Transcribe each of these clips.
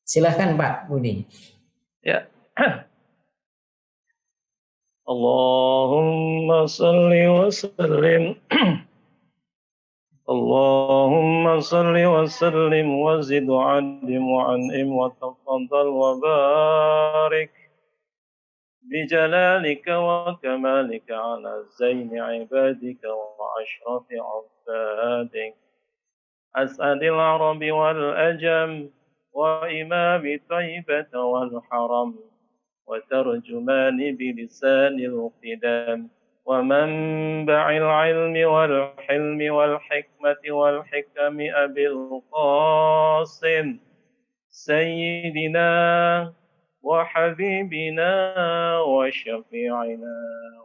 Silahkan Pak Budi. Ya. Allahumma salli wa sallim Allahumma salli wa sallim wa zid wa adim wa an'im wa tafaddal wa barik بجلالك وكمالك على زين عبادك وأشرف عبادك أسعد العرب والأجم وإمام طيبة والحرم وترجمان بلسان القدم ومنبع العلم والحلم والحكمة والحكم أبي القاسم سيدنا وحبيبنا وشفيعنا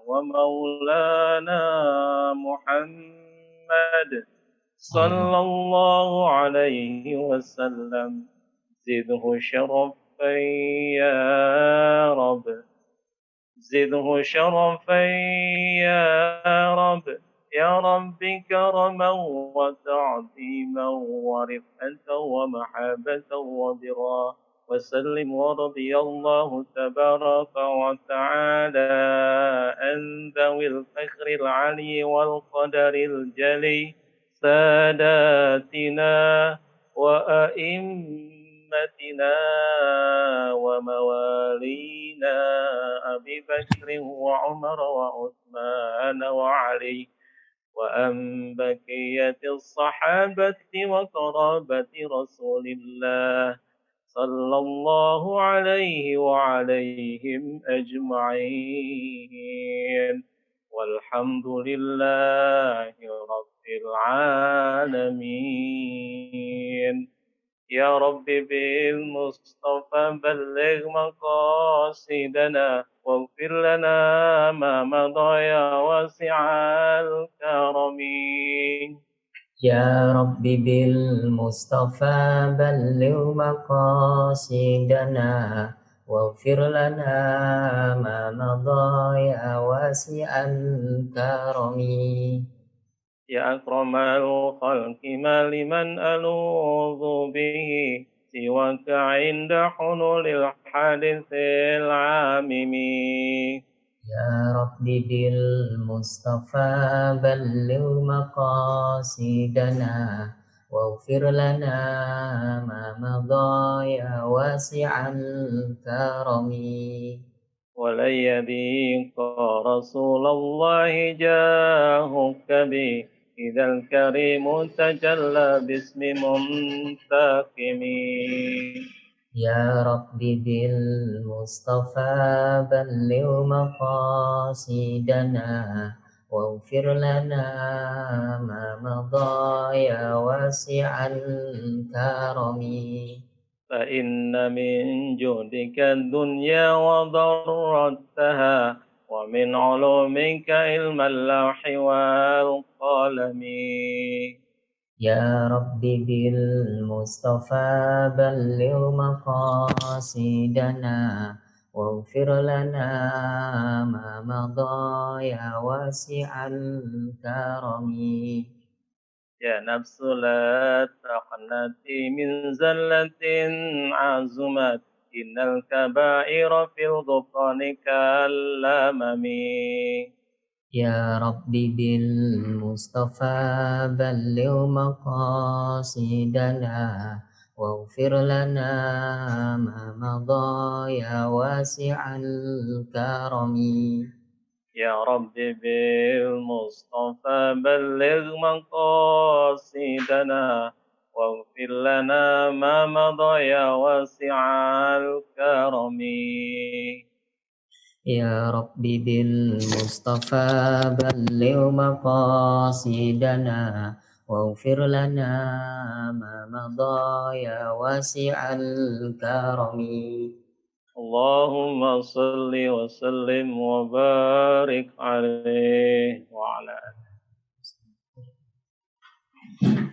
ومولانا محمد صلى الله عليه وسلم زده شرفا يا رب زده شرفا يا رب يا رب كرما وتعظيما ورفعة ومحبة وبرا وسلم ورضي الله تبارك وتعالى عن ذوي الفخر العلي والقدر الجلي ساداتنا وأئمتنا وموالينا أبي بكر وعمر وعثمان وعلي وأن بقية الصحابة وقرابة رسول الله صلى الله عليه وعليهم أجمعين والحمد لله رب العالمين يا رب بالمصطفى بلغ مقاصدنا واغفر لنا ما مضى يا واسع الكرم يا رب بالمصطفى بلغ مقاصدنا واغفر لنا ما مضى يا واسع الكرم يا أكرم الخلق ما لمن ألوذ به سواك عند حلول الحادث العامم يا رب بالمصطفى بلغ مقاصدنا واغفر لنا ما مضى يا واسع الكرم ولن يضيق رسول الله جاهك بي إذا الكريم تجلى باسم منتقم يا رب بالمصطفى بلغ مقاصدنا واغفر لنا ما مضى يا واسع الكرم فإن من جودك الدنيا وضرتها ومن علومك علم اللوح والقلم يا رب بالمصطفى بلغ مقاصدنا واغفر لنا ما مضى يا واسع الكرم يا نفس لا تقنطي من زلة عزمت إن الكبائر في الغفران كالأمم يا رب بالمصطفى بلغ مقاصدنا واغفر لنا ما مضى يا واسع الكرم يا رب بالمصطفى بلغ مقاصدنا واغفر لنا ما مضى يا واسع الكرم يا رب بالمصطفى بلغ مقاصدنا واغفر لنا ما مضى يا واسع الكرم اللهم صل وسلم وبارك عليه وعلى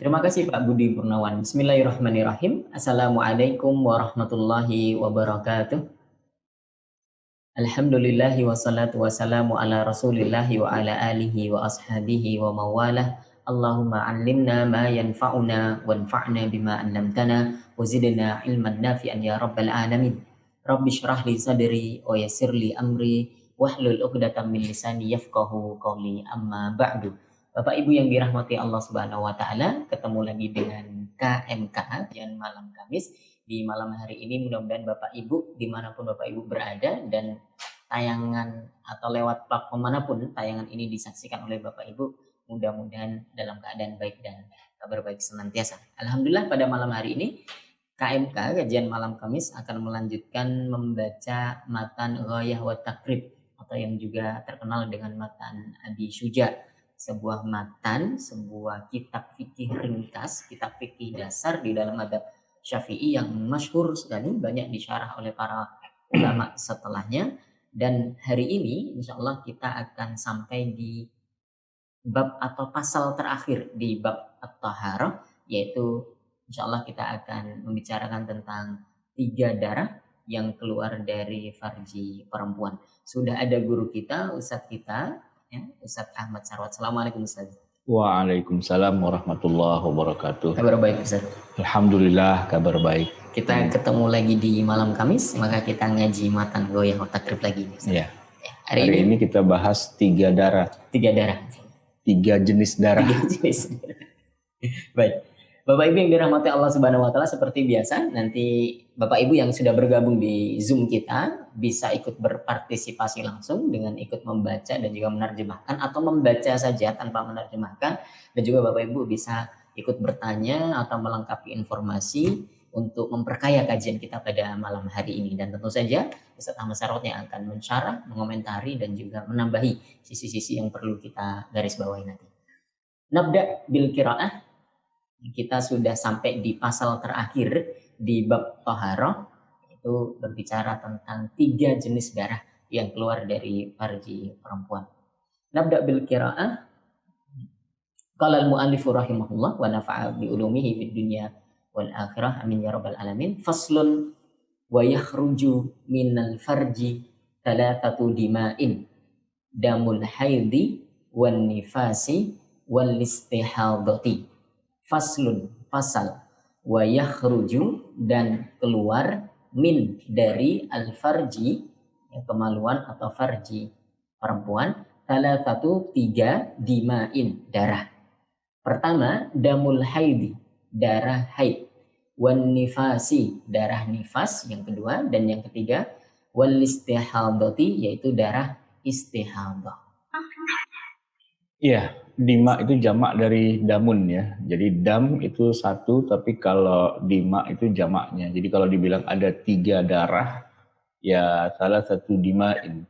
Terima kasih Pak Budi Purnawan. Bismillahirrahmanirrahim. Assalamualaikum warahmatullahi wabarakatuh. Alhamdulillahi wassalatu wassalamu ala rasulillahi wa ala alihi wa ashabihi wa mawalah. Allahumma 'allimna ma yanfa'una wanfa'na bima 'allamtana wa zidna 'ilman nafi'an ya rabbal alamin. Rabbi shrah li sadri wa yassir li amri wahlul 'uqdatam min lisani yafqahu qawli amma ba'du. Bapak Ibu yang dirahmati Allah Subhanahu wa taala, ketemu lagi dengan KMK Kajian Malam Kamis. Di malam hari ini mudah-mudahan Bapak Ibu dimanapun Bapak Ibu berada dan tayangan atau lewat platform manapun tayangan ini disaksikan oleh Bapak Ibu, mudah-mudahan dalam keadaan baik dan kabar baik senantiasa. Alhamdulillah pada malam hari ini KMK Kajian Malam Kamis akan melanjutkan membaca matan Ghayah wa Takrib atau yang juga terkenal dengan matan Abi Syuja, sebuah matan, sebuah kitab fikih ringkas, kitab fikih dasar di dalam madzhab Syafi'i yang masyhur sekali, banyak disyarah oleh para ulama setelahnya. Dan hari ini insya Allah kita akan sampai di bab atau pasal terakhir di bab At-Taharah, yaitu insya Allah kita akan membicarakan tentang 3 darah yang keluar dari farji perempuan. Sudah ada guru kita, Ustadz kita, ya, Ustadz Ahmad Sarwat. Assalamualaikum Ustadz. Waalaikumsalam warahmatullahi wabarakatuh. Kabar baik Ustadz? Alhamdulillah kabar baik. Kita ketemu lagi di malam Kamis, maka kita ngaji matan Ghayah wa Takrib lagi. Ya. Hari ini kita bahas 3 darah. 3 darah. 3 jenis darah. 3 jenis. Baik. Bapak Ibu yang dirahmati Allah Subhanahu wa taala, seperti biasa nanti Bapak Ibu yang sudah bergabung di Zoom kita bisa ikut berpartisipasi langsung dengan ikut membaca dan juga menerjemahkan atau membaca saja tanpa menerjemahkan, dan juga Bapak Ibu bisa ikut bertanya atau melengkapi informasi untuk memperkaya kajian kita pada malam hari ini. Dan tentu saja Ustadz Ahmad Sarwat yang akan mensyarah, mengomentari dan juga menambahi sisi-sisi yang perlu kita garis bawahi nanti. Nabda bil qiraah. Kita sudah sampai di pasal terakhir di bab Taharah, itu berbicara tentang 3 jenis darah yang keluar dari farji perempuan. Nabda bil qiraah. Qala al-mu'allifu rahimahullah wa nafa'a bi ulumihi fid dunya wal akhirah amin ya rabbal alamin. Faslun wa yakhruju minal farji thalathatu dima'in, damul haidhi wan nifasi wal istihadati. Faslun, pasal, wa yakhruju, dan keluar, min, dari al-farji, kemaluan atau farji perempuan, salah satu 3 dima'in, darah. Pertama, damul haidi, darah haid, wan nifasi, darah nifas, yang kedua, dan yang ketiga, wal istihadati, yaitu darah istihadah. Iya, dima itu jamak dari damun ya. Jadi dam itu 1, tapi kalau dima itu jamaknya. Jadi kalau dibilang ada 3 darah, ya salah satu dimain.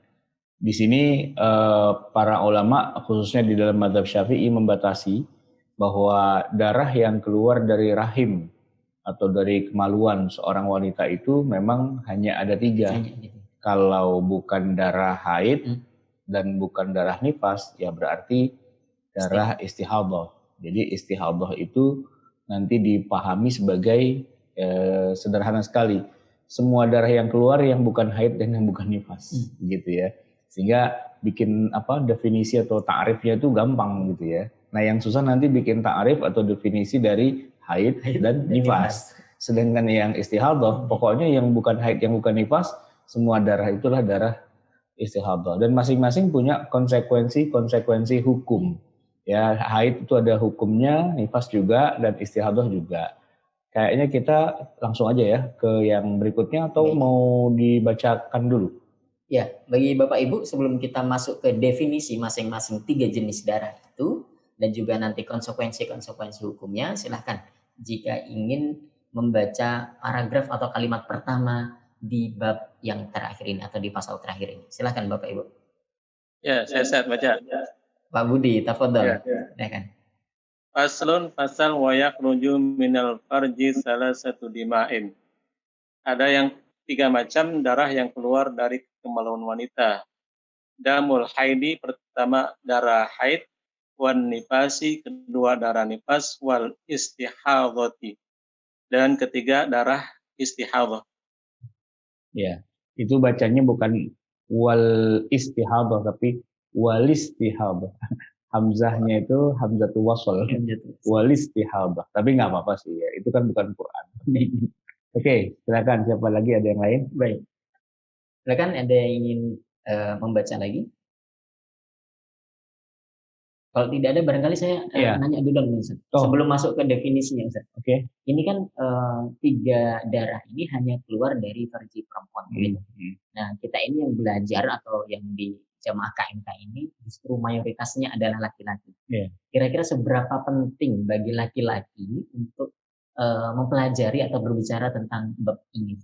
Di sini para ulama khususnya di dalam madzhab Syafi'i membatasi bahwa darah yang keluar dari rahim atau dari kemaluan seorang wanita itu memang hanya ada 3. Kalau bukan darah haid dan bukan darah nifas, ya berarti darah istihadah. Jadi istihadah itu nanti dipahami sebagai sederhana sekali, semua darah yang keluar yang bukan haid dan yang bukan nifas, gitu ya. Sehingga bikin definisi atau ta'rifnya itu gampang gitu ya. Nah yang susah nanti bikin ta'rif atau definisi dari haid dan nifas. Sedangkan yang istihadah, pokoknya yang bukan haid, yang bukan nifas, semua darah itulah darah istihadah. Dan masing-masing punya konsekuensi hukum. Ya, haid itu ada hukumnya, nifas juga, dan istihadah juga. Kayaknya kita langsung aja ya ke yang berikutnya, atau mau dibacakan dulu? Ya, bagi Bapak Ibu sebelum kita masuk ke definisi masing-masing 3 jenis darah itu, dan juga nanti konsekuensi hukumnya, silahkan jika ingin membaca paragraf atau kalimat pertama di bab yang terakhir ini atau di pasal terakhir ini. Silahkan Bapak Ibu. Ya, saya baca. Pak Budi, tafadhol. Ya kan. Faslun, fasal wa yakhruju minal farji salah satu dima'in. Ada yang 3 macam darah yang keluar dari kemaluan wanita. Damul haidi, pertama darah haid, wan nifasi, kedua darah nifas, wal istihadati, dan ketiga darah istihadah. Ya, itu bacanya bukan wal istihadah tapi wal istihadah. Hamzahnya itu hamzatul wasl, walis tihabah. Tapi nggak apa-apa sih ya. Itu kan bukan Quran. Oke, silakan siapa lagi, ada yang lain? Baik. Silakan ada yang ingin membaca lagi? Kalau tidak ada, barangkali saya nanya dulu Ustaz. Sebelum masuk ke definisinya Ustaz. Oke. Ini kan 3 darah ini hanya keluar dari farji perempuan. Gitu. Nah, kita ini yang belajar atau yang di jamaah KMK ini justru mayoritasnya adalah laki-laki. Kira-kira seberapa penting bagi laki-laki untuk mempelajari atau berbicara tentang bab ini?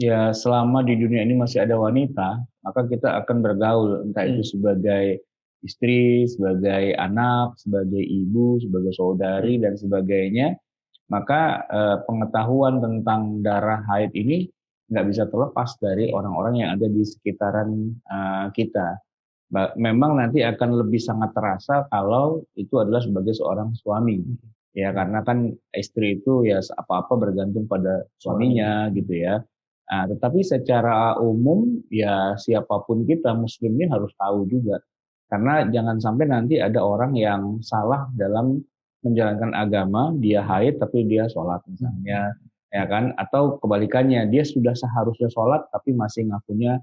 Ya, selama di dunia ini masih ada wanita, maka kita akan bergaul, entah itu sebagai istri, sebagai anak, sebagai ibu, sebagai saudari, dan sebagainya. Maka pengetahuan tentang darah haid ini nggak bisa terlepas dari orang-orang yang ada di sekitaran kita. Memang nanti akan lebih sangat terasa kalau itu adalah sebagai seorang suami. Ya, karena kan istri itu ya apa-apa bergantung pada suaminya gitu ya. Tetapi secara umum ya siapapun kita muslim ini harus tahu juga. Karena jangan sampai nanti ada orang yang salah dalam menjalankan agama, dia haid tapi dia sholat misalnya, ya kan? Atau kebalikannya, dia sudah seharusnya sholat tapi masih ngakunya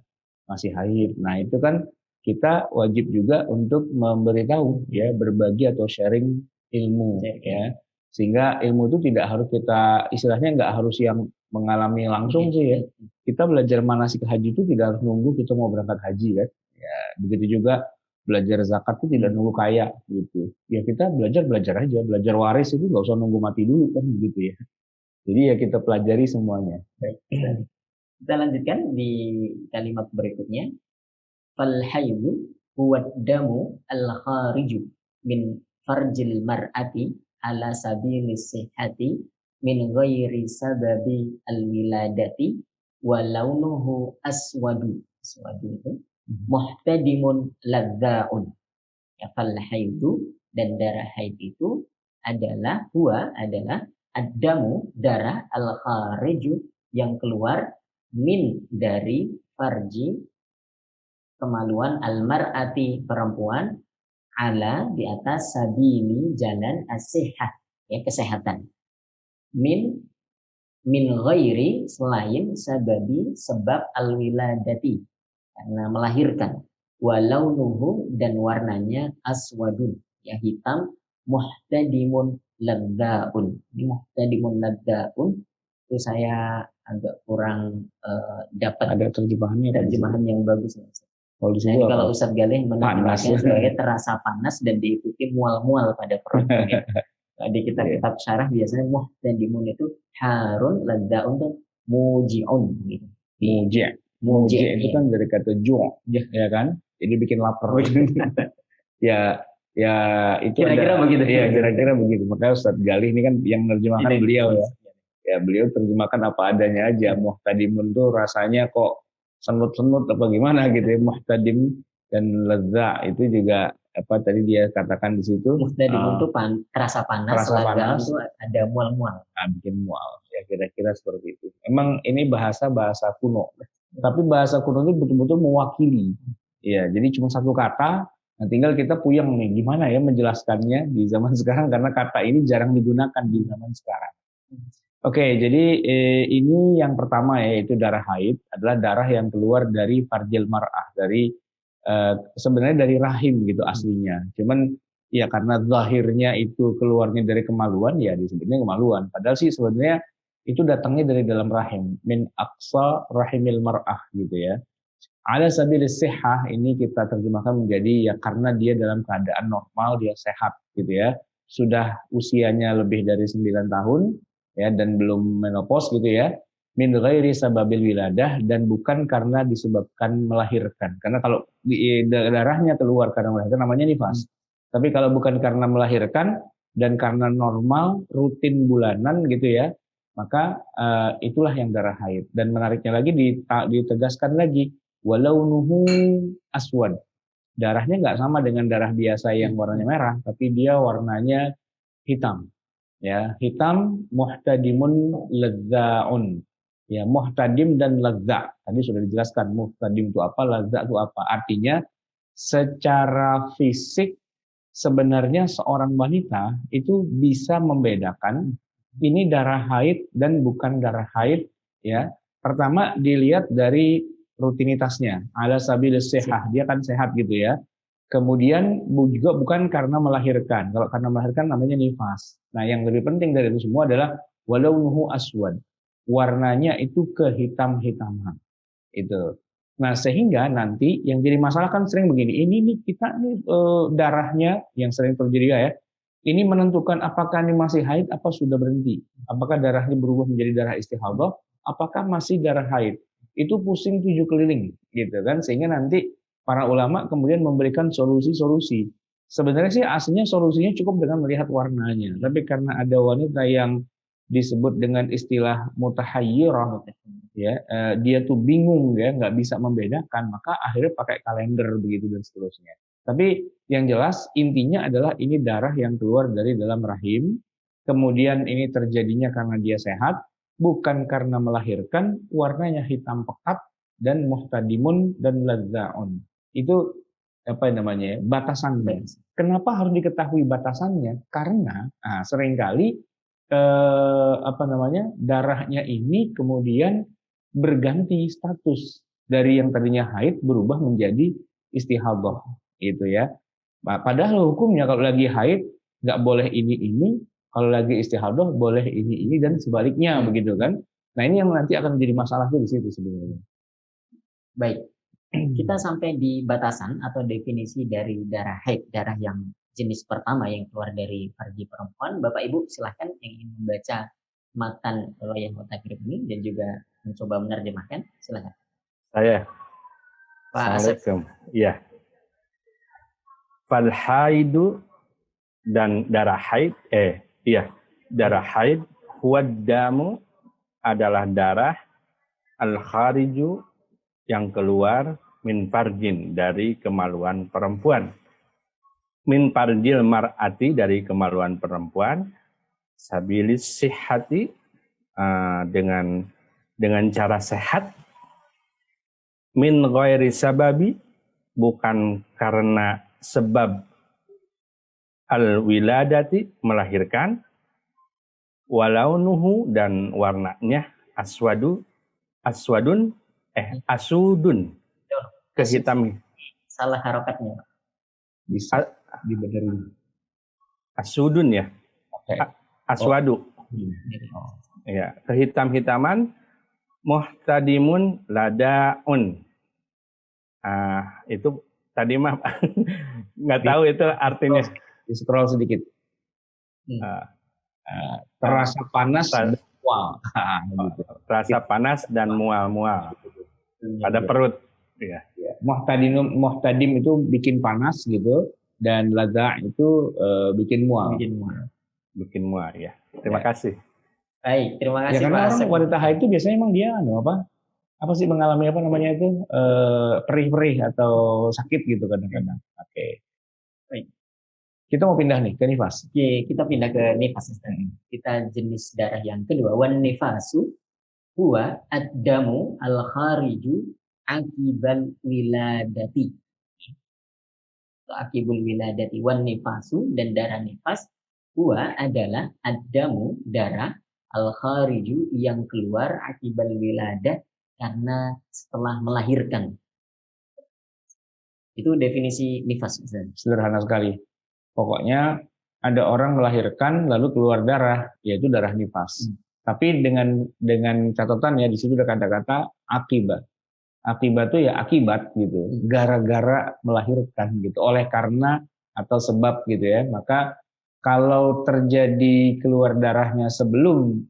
masih haid. Nah itu kan kita wajib juga untuk memberitahu, ya, berbagi atau sharing ilmu, ya. Sehingga ilmu itu tidak harus kita, istilahnya nggak harus yang mengalami langsung sih ya. Kita belajar manasik haji itu tidak harus nunggu kita mau berangkat haji kan. Ya, begitu juga belajar zakat itu tidak nunggu kaya gitu. Ya kita belajar aja, belajar waris itu nggak usah nunggu mati dulu kan begitu ya. Jadi ya kita pelajari semuanya. Kita lanjutkan di kalimat berikutnya. Fal haidu huwa damu al-khariju min farjil mar'ati ala sabilis sihhati min ghairi sababi al-wiladati wa launuhu aswadu. Aswadu itu muhtadimun ladzaun. Ya, fal haidu, dan darah haid itu adalah ad-damu, darah, al-khariju, yang keluar, min, dari, farji, kemaluan, al-mar'ati, perempuan, ala, di atas, sabili, jalan, as-sihah, ya, kesehatan. Min ghairi, selain, sababi, sebab, al-wiladati, karena melahirkan. Walau nuhu, dan warnanya aswadun, ya, hitam. Muhtadimun ladzaun. Ini muhtadimun ladzaun itu saya agak kurang dapat ada terjemahan yang bagus. Kalau Ustadz Galih menerjemahkan sebagai terasa panas dan diikuti mual-mual pada perut. Di kitab-kitab syarah biasanya muhtadimun itu harun, ladzaun itu muji'un gitu. Muji itu kan dari kata ju', ya kan? Jadi bikin lapar. ya itu kira-kira begitu. Ya kira-kira begitu. Makanya Ustadz Galih ini kan yang menerjemahkan beliau ya. Ya beliau terjemahkan apa adanya aja. Muhtadimun tuh rasanya kok senut-senut apa gimana gitu ya. Muhtadim dan ladza itu juga apa tadi dia katakan di situ. Muhtadimun tuh terasa panas, itu ada mual-mual. Bikin mual. Ya kira-kira seperti itu. Emang ini bahasa kuno. Tapi bahasa kuno itu betul-betul mewakili. Ya, jadi cuma satu kata, nah tinggal kita puyeng nih, gimana ya menjelaskannya di zaman sekarang, karena kata ini jarang digunakan di zaman sekarang. Oke, jadi ini yang pertama ya, yaitu darah haid, adalah darah yang keluar dari farjil mar'ah, dari sebenarnya dari rahim gitu aslinya. Cuman ya karena zahirnya itu keluarnya dari kemaluan, ya disebutnya kemaluan. Padahal sih sebenarnya itu datangnya dari dalam rahim, min aqsa rahimil mar'ah gitu ya. Ala sabilis sihah ini kita terjemahkan menjadi ya karena dia dalam keadaan normal, dia sehat gitu ya. Sudah usianya lebih dari 9 tahun ya dan belum menopause gitu ya. Min ghairi sababil wiladah, dan bukan karena disebabkan melahirkan. Karena kalau darahnya keluar karena melahirkan namanya nifas. Tapi kalau bukan karena melahirkan dan karena normal rutin bulanan gitu ya, maka itulah yang darah haid. Dan menariknya lagi ditegaskan lagi, walau nuhu aswad, darahnya nggak sama dengan darah biasa yang warnanya merah, tapi dia warnanya hitam. Ya, hitam, muhtadimun ladzaun. Ya, muhtadim dan ladza. Tadi sudah dijelaskan muhtadim itu apa, ladza itu apa. Artinya secara fisik sebenarnya seorang wanita itu bisa membedakan ini darah haid dan bukan darah haid, ya. Pertama dilihat dari rutinitasnya, ala sabilis sihah, dia kan sehat gitu ya. Kemudian juga bukan karena melahirkan. Kalau karena melahirkan namanya nifas. Nah, yang lebih penting dari itu semua adalah walaunuhu aswad. Warnanya itu kehitam-hitaman. Itu. Nah, sehingga nanti yang jadi masalah kan sering begini. Ini nih kita nih darahnya yang sering terjadi ya. Ini menentukan apakah ini masih haid apa sudah berhenti. Apakah darahnya berubah menjadi darah istihadah, apakah masih darah haid. Itu pusing 7 keliling gitu kan, sehingga nanti para ulama kemudian memberikan solusi-solusi. Sebenarnya sih aslinya solusinya cukup dengan melihat warnanya. Tapi karena ada wanita yang disebut dengan istilah mutahayyirah, ya, dia tuh bingung ya, nggak bisa membedakan, maka akhirnya pakai kalender begitu dan seterusnya. Tapi yang jelas intinya adalah ini darah yang keluar dari dalam rahim, kemudian ini terjadinya karena dia sehat, bukan karena melahirkan, warnanya hitam pekat dan muhtadimun dan ladza'un. Itu apa namanya ya, batasannya. Kenapa harus diketahui batasannya? Karena seringkali apa namanya, darahnya ini kemudian berganti status dari yang tadinya haid berubah menjadi istihadah gitu ya. Padahal hukumnya kalau lagi haid nggak boleh ini, kalau lagi istihadah boleh ini dan sebaliknya begitu kan. Nah, ini yang nanti akan menjadi masalah tuh di situ sebenarnya. Baik, kita sampai di batasan atau definisi dari darah haid, darah yang jenis pertama yang keluar dari farji perempuan. Bapak Ibu silahkan yang ingin membaca matan riwayat mutakrib ini dan juga mencoba menerjemahkan, silahkan. Saya. Pak Asep. Assalamualaikum. Iya. Fal haidu dan darah haid, darah haid huwad damu adalah darah al khariju yang keluar min farjin dari kemaluan perempuan. Min farjil mar'ati dari kemaluan perempuan, sabilis sihhati dengan cara sehat, min ghairi sababi bukan karena sebab al wiladati melahirkan, walaunuhu dan warnanya asudun kehitam. Salah harokatnya. Bisa dibenerin. Asudun ya. Okay. Aswadu. Ya, kehitam-hitaman, muhtadimun ladaun. Itu tadi mah nggak tahu itu artinya. Di scroll sedikit. Terasa panas dan mual. Gitu. Terasa panas dan mual-mual pada perut. Ya. Muhtadim itu bikin panas gitu, dan lada itu bikin mual. Bikin mual ya. Terima kasih. Baik, terima kasih. Ya, karena orang wanita haid itu biasanya emang dia apa sih mengalami apa namanya itu perih-perih atau sakit gitu kadang-kadang. Oke. Baik. Kita mau pindah nih ke nifas. Oke, kita pindah ke nifas. Kita jenis darah yang kedua, wan nifasu huwa ad-damu al-khariju akibal wiladati. Akibul wiladati wan nifasu, dan darah nifas huwa adalah ad-damu darah al-khariju yang keluar akibal wiladah karena setelah melahirkan. Itu definisi nifas. Sederhana sekali. Pokoknya ada orang melahirkan lalu keluar darah, yaitu darah nifas. Tapi dengan catatan ya, di situ ada kata-kata akibat. Akibat itu ya akibat gitu, gara-gara melahirkan gitu, oleh karena atau sebab gitu ya. Maka kalau terjadi keluar darahnya sebelum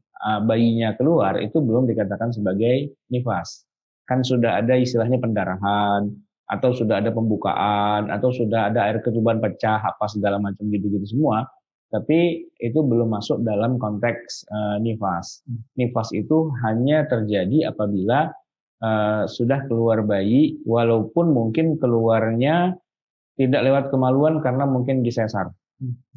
bayinya keluar, itu belum dikatakan sebagai nifas. Kan sudah ada istilahnya pendarahan, atau sudah ada pembukaan, atau sudah ada air ketuban pecah, apa segala macam gitu-gitu semua. Tapi itu belum masuk dalam konteks nifas. Nifas itu hanya terjadi apabila sudah keluar bayi, walaupun mungkin keluarnya tidak lewat kemaluan karena mungkin disesar.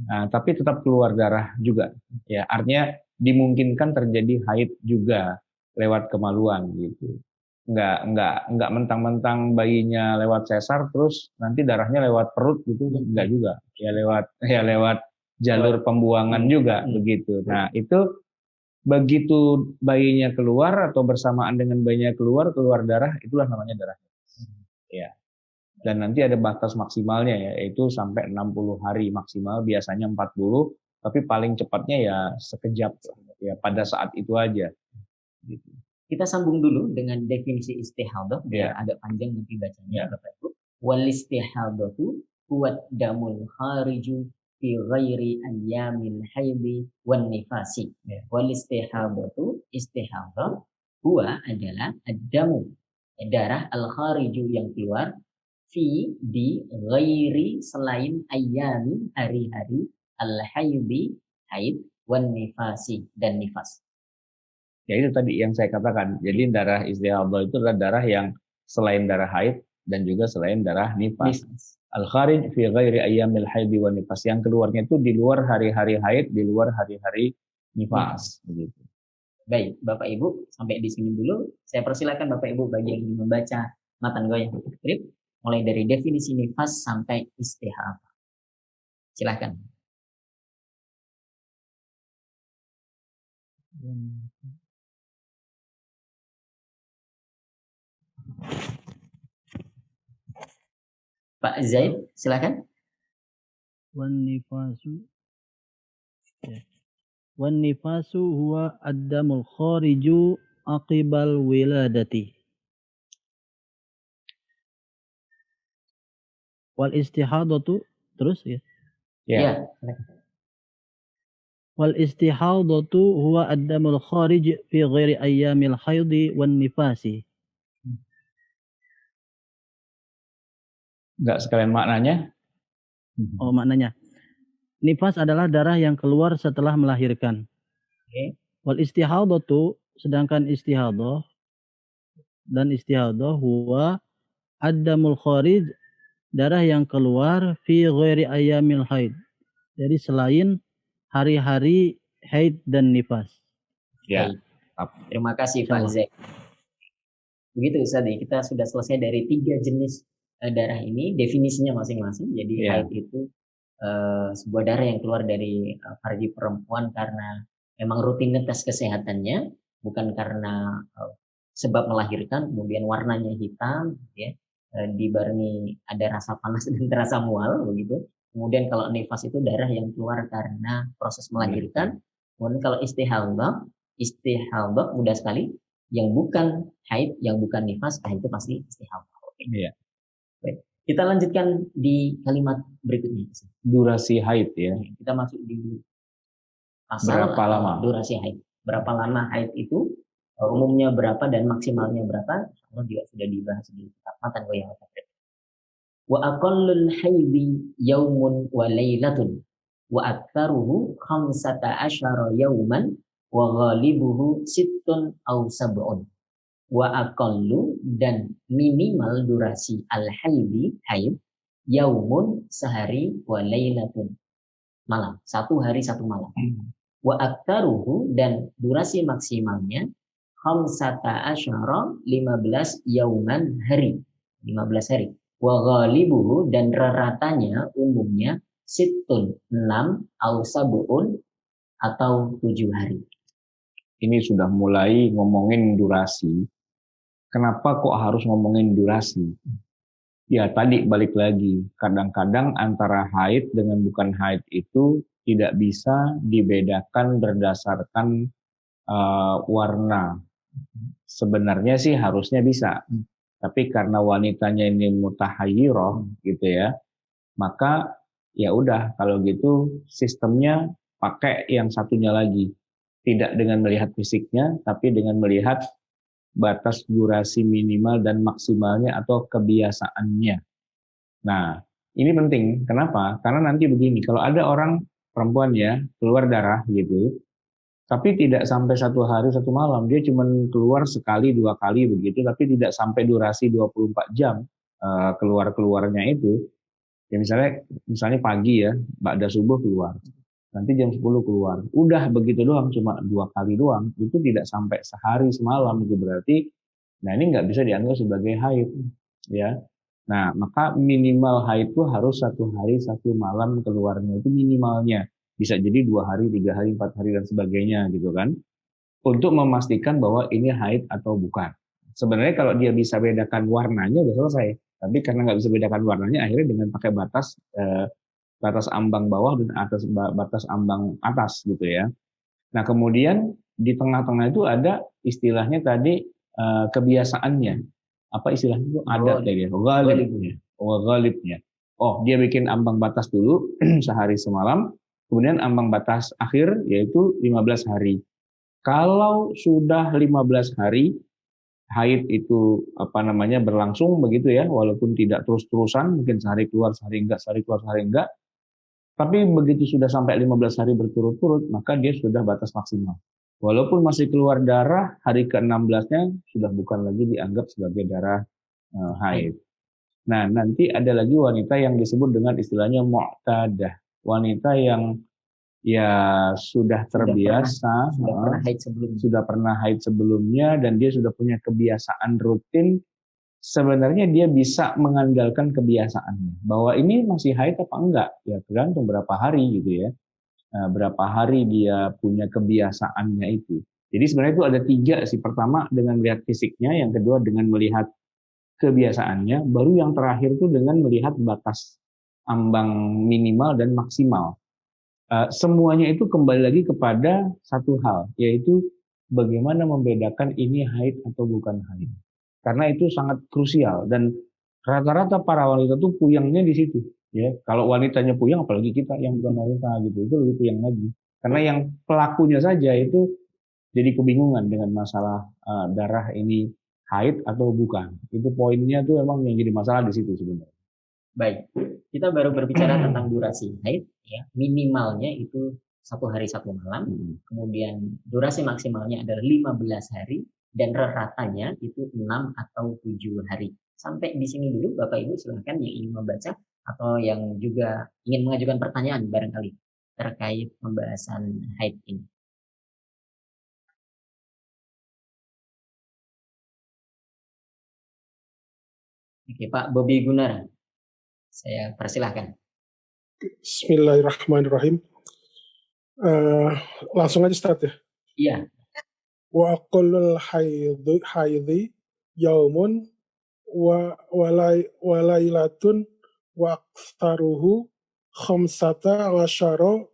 Tapi tetap keluar darah juga. Ya, artinya dimungkinkan terjadi haid juga lewat kemaluan gitu. nggak mentang-mentang bayinya lewat sesar terus nanti darahnya lewat perut gitu, enggak juga. Ya lewat jalur pembuangan juga begitu. Nah, itu begitu bayinya keluar atau bersamaan dengan bayinya keluar darah, itulah namanya darah. Ya. Dan nanti ada batas maksimalnya ya, yaitu sampai 60 hari maksimal, biasanya 40, tapi paling cepatnya ya sekejap ya pada saat itu aja. Gitu. Kita sambung dulu dengan definisi istihadah biar agak panjang nanti bacanya Bapak Ibu. Wal istihadatu huwa damul khariju fi ghairi ayyamil haidhi wan nifasi. Wal istihadatu istihadah huwa adalah ad-damu, darah al khariju yang keluar fi di ghairi selain ayyami hari-hari al haidhi haid wan nifasi dan nifas. Ya itu tadi yang saya katakan. Jadi darah istihadah itu adalah darah yang selain darah haid dan juga selain darah nifas. Al-kharij fi ghairi ayyamil haid wa nifas. Yang keluarnya itu di luar hari-hari haid, di luar hari-hari nifas. Begitu. Baik, Bapak Ibu, sampai di sini dulu. Saya persilakan Bapak Ibu bagi yang ingin membaca matan goyang skrip mulai dari definisi nifas sampai istihadah. Silakan. Pak Zaid, silakan. Wan nifasu huwa ad-damul khariju aqibal wiladati. Wal istihadatu terus ya. Ya. Wal istihadatu huwa ad-damul kharij fi ghairi ayyamil haidhi wan nifasi. Enggak sekalian maknanya? Oh, maknanya. Nifas adalah darah yang keluar setelah melahirkan. Wal istihadatu, sedangkan istihadah huwa ad-damul kharij, darah yang keluar fi ghairi ayyamil haid. Jadi selain hari-hari haid dan nifas. Ya. Terima kasih Pak Zaid. Begitu Ustaz, kita sudah selesai dari 3 jenis darah ini, definisinya masing-masing. Jadi haid itu sebuah darah yang keluar dari farji perempuan karena memang rutinitas kesehatannya, bukan karena sebab melahirkan, kemudian warnanya hitam, ya, dibarengi ada rasa panas dan terasa mual, begitu. Kemudian kalau nifas itu darah yang keluar karena proses melahirkan. Kemudian kalau istihadah mudah sekali, yang bukan haid, yang bukan nifas, itu pasti istihadah. Iya. Baik. Kita lanjutkan di kalimat berikutnya. Durasi haid ya. Kita masuk di pasal berapa lama? Durasi haid. Berapa lama haid itu? Umumnya berapa dan maksimalnya berapa? Allah juga sudah dibahas di kitab matan goyang. Wa aqallul haidhi yaumun wa lailatun wa aktsaruhu 15 yauman wa ghalibuhu sittun aw sab'un. Wa aqallu, dan minimal durasi al-haidhi haid yaumun sehari wa lailatun malam, 1 hari 1 malam. Wa aktsaruhu, dan durasi maksimalnya 15 yauman hari, 15 hari. Wa ghalibuhu, dan ratanya umumnya sittun 6 au sab'un atau 7 hari. Ini sudah mulai ngomongin durasi. Kenapa kok harus ngomongin durasi? Ya tadi balik lagi, kadang-kadang antara haid dengan bukan haid itu tidak bisa dibedakan berdasarkan warna. Sebenarnya sih harusnya bisa, tapi karena wanitanya ini mutahayyirah gitu ya, maka ya udah kalau gitu sistemnya pakai yang satunya lagi, tidak dengan melihat fisiknya, tapi dengan melihat batas durasi minimal dan maksimalnya atau kebiasaannya. Nah, ini penting. Kenapa? Karena nanti begini, kalau ada orang perempuan ya keluar darah gitu, tapi tidak sampai 1 hari 1 malam, dia cuma keluar sekali 2 kali begitu, tapi tidak sampai durasi 24 jam keluarnya itu. Ya misalnya pagi ya, ba'da subuh keluar. Nanti jam 10 keluar. Udah begitu doang, cuma 2 kali doang. Itu tidak sampai sehari semalam. Itu berarti Nah ini nggak bisa dianggap sebagai haid, ya. Nah maka minimal haid itu harus 1 hari 1 malam keluarnya, itu minimalnya. Bisa jadi 2 hari, 3 hari, 4 hari dan sebagainya gitu kan. Untuk memastikan bahwa ini haid atau bukan. Sebenarnya kalau dia bisa bedakan warnanya udah selesai. Tapi karena nggak bisa bedakan warnanya, akhirnya dengan pakai batas ambang bawah dan batas ambang atas gitu ya. Nah kemudian di tengah-tengah itu ada istilahnya tadi kebiasaannya. Apa istilahnya itu? Adat ya, ghalibnya. Ghalibnya. Oh dia bikin ambang batas dulu sehari semalam, kemudian ambang batas akhir yaitu 15 hari. Kalau sudah 15 hari haid itu berlangsung begitu ya, walaupun tidak terus-terusan, mungkin sehari keluar sehari enggak, sehari keluar sehari enggak, tapi begitu sudah sampai 15 hari berturut-turut, maka dia sudah batas maksimal. Walaupun masih keluar darah, hari ke-16-nya sudah bukan lagi dianggap sebagai darah haid. Nah, nanti ada lagi wanita yang disebut dengan istilahnya mu'tadah. Wanita yang ya sudah terbiasa, sudah pernah haid sebelumnya dan dia sudah punya kebiasaan rutin. Sebenarnya dia bisa mengandalkan kebiasaannya bahwa ini masih haid apa enggak, ya tergantung berapa hari gitu ya, berapa hari dia punya kebiasaannya itu. Jadi sebenarnya itu ada 3 sih. Pertama dengan melihat fisiknya, yang kedua dengan melihat kebiasaannya, baru yang terakhir itu dengan melihat batas ambang minimal dan maksimal. Semuanya itu kembali lagi kepada satu hal, yaitu bagaimana membedakan ini haid atau bukan haid. Karena itu sangat krusial dan rata-rata para wanita tuh puyengnya di situ. Ya, kalau wanitanya puyeng, apalagi kita yang bukan wanita gitu, itu lebih puyeng lagi. Karena yang pelakunya saja itu jadi kebingungan dengan masalah darah ini haid atau bukan. Itu poinnya tuh emang yang jadi masalah di situ sebenarnya. Baik, kita baru berbicara tentang durasi haid, ya. Minimalnya itu 1 hari 1 malam, kemudian durasi maksimalnya adalah 15 hari, dan rata-ratanya itu 6 atau 7 hari. Sampai di sini dulu, Bapak Ibu silakan yang ingin membaca atau yang juga ingin mengajukan pertanyaan barangkali terkait pembahasan haid ini. Oke, Pak Bobi Gunawan, saya persilahkan. Bismillahirrahmanirrahim. Langsung aja start ya. Iya. Wa aqallul haidhi yaumun wa lailatun wa aktsaruhu khamsata asyara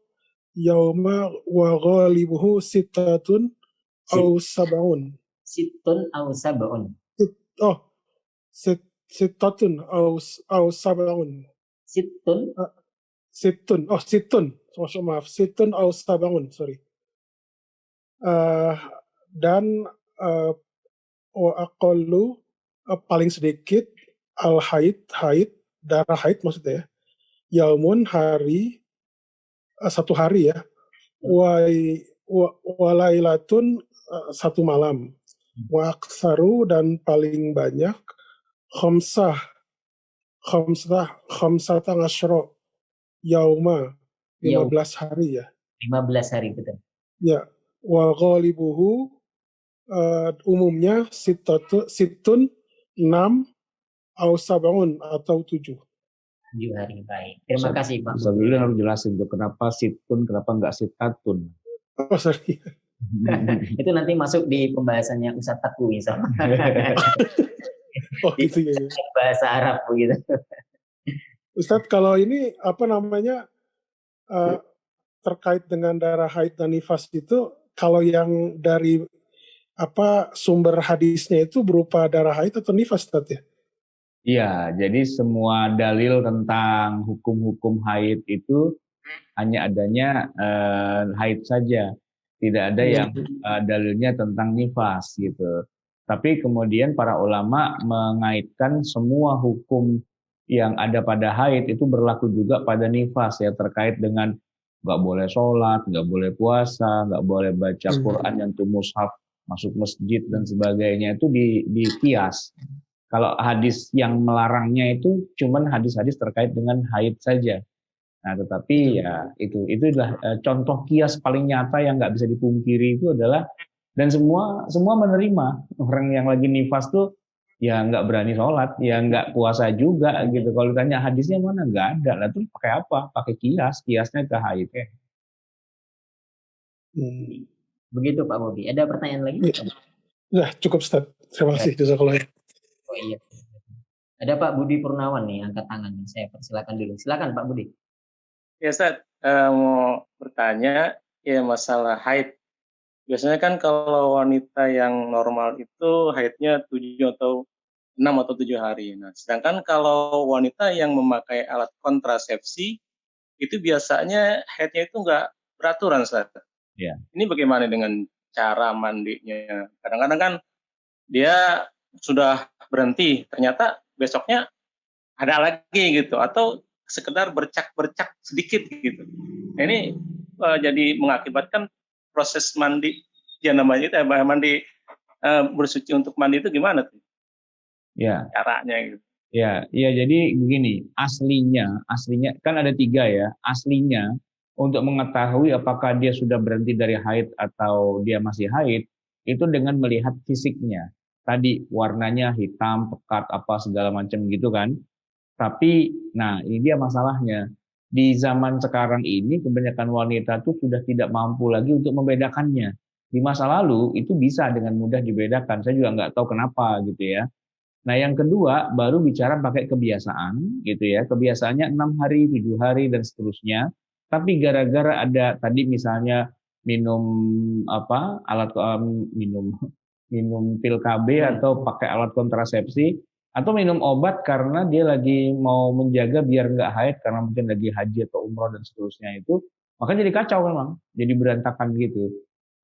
yauma wa ghalibuhu sittatun aw sab'un. Sittun aw sab'un. Sittatun aw sab'un. Maaf, situn aw sab'un, sorry. Dan wa aqallu paling sedikit al haid, darah haid maksudnya ya. Yaumun hari, 1 hari ya. Wa lailatun 1 malam. Wa aktsaru dan paling banyak khamsata asyra yauma, 15 hari ya. 15 hari, betul. Ya, wa ghalibuhu umumnya situn 6 au sab'un atau 7. 7 hari, baik. Terima kasih Pak. Sebelumnya harus jelasin tuh kenapa situn, kenapa enggak sitatun. Oh, sorry. Itu nanti masuk di pembahasannya Ustadz Taku misalnya. Oh gitu ya. Bahasa Arab begitu. Ustadz, kalau ini terkait dengan darah haid dan nifas itu, kalau yang dari sumber hadisnya itu berupa darah haid atau nifas, Ustadz ya? Iya, jadi semua dalil tentang hukum-hukum haid itu hanya adanya haid saja. Tidak ada yang dalilnya tentang nifas gitu. Tapi kemudian para ulama mengaitkan semua hukum yang ada pada haid itu berlaku juga pada nifas ya, terkait dengan nggak boleh sholat, nggak boleh puasa, nggak boleh baca Quran yang tuh mushaf, masuk masjid dan sebagainya, itu di kias. Kalau hadis yang melarangnya itu cuman hadis-hadis terkait dengan haid saja. Nah, tetapi ya itulah contoh kias paling nyata yang nggak bisa dipungkiri itu adalah Dan semua menerima. Orang yang lagi nifas tuh ya nggak berani sholat, ya nggak puasa juga gitu. Kalau ditanya hadisnya mana, nggak ada. Lah tuh pakai apa? Pakai kiasnya ke haid. Hmm. Begitu Pak Bobi. Ada pertanyaan lagi? Nah, cukup Ustaz. Terima kasih. Jazakallah. Oh iya. Ada Pak Budi Purnawan nih angkat tangan. Saya persilakan dulu. Silakan Pak Budi. Ya Ustaz, mau bertanya ya masalah haid. Biasanya kan kalau wanita yang normal itu haidnya 7 atau 6 atau 7 hari. Nah, sedangkan kalau wanita yang memakai alat kontrasepsi itu biasanya haidnya itu nggak beraturan, Ustaz. Ya. Ini bagaimana dengan cara mandinya? Kadang-kadang kan dia sudah berhenti, ternyata besoknya ada lagi gitu, atau sekedar bercak-bercak sedikit gitu. Nah, ini jadi mengakibatkan proses mandi, ya namanya itu mandi bersuci untuk mandi itu gimana tuh Ya, caranya gitu? ya, jadi begini, aslinya kan ada 3 ya. Aslinya untuk mengetahui apakah dia sudah berhenti dari haid atau dia masih haid, itu dengan melihat fisiknya. Tadi warnanya hitam, pekat, apa segala macam gitu kan. Tapi, nah ini dia masalahnya. Di zaman sekarang ini kebanyakan wanita tuh sudah tidak mampu lagi untuk membedakannya. Di masa lalu itu bisa dengan mudah dibedakan. Saya juga nggak tahu kenapa gitu ya. Nah yang kedua baru bicara pakai kebiasaan gitu ya. Kebiasaannya 6 hari, 7 hari dan seterusnya. Tapi gara-gara ada tadi misalnya minum minum pil KB atau pakai alat kontrasepsi atau minum obat karena dia lagi mau menjaga biar nggak haid karena mungkin lagi haji atau umroh dan seterusnya itu, maka jadi kacau memang, jadi berantakan gitu.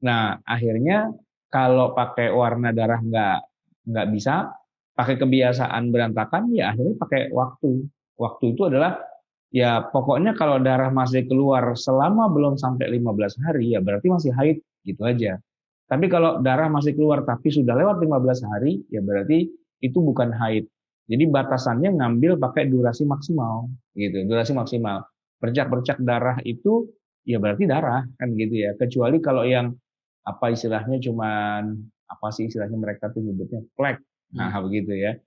Nah akhirnya kalau pakai warna darah nggak bisa, pakai kebiasaan berantakan ya akhirnya pakai waktu. Waktu itu adalah ya pokoknya kalau darah masih keluar selama belum sampai 15 hari ya berarti masih haid gitu aja. Tapi kalau darah masih keluar tapi sudah lewat 15 hari ya berarti itu bukan haid. Jadi batasannya ngambil pakai durasi maksimal gitu, durasi maksimal. Bercak-bercak darah itu ya berarti darah kan gitu ya. Kecuali kalau yang apa istilahnya cuman apa sih istilahnya mereka tuh nyebutnya flek. Nah, begitu ya.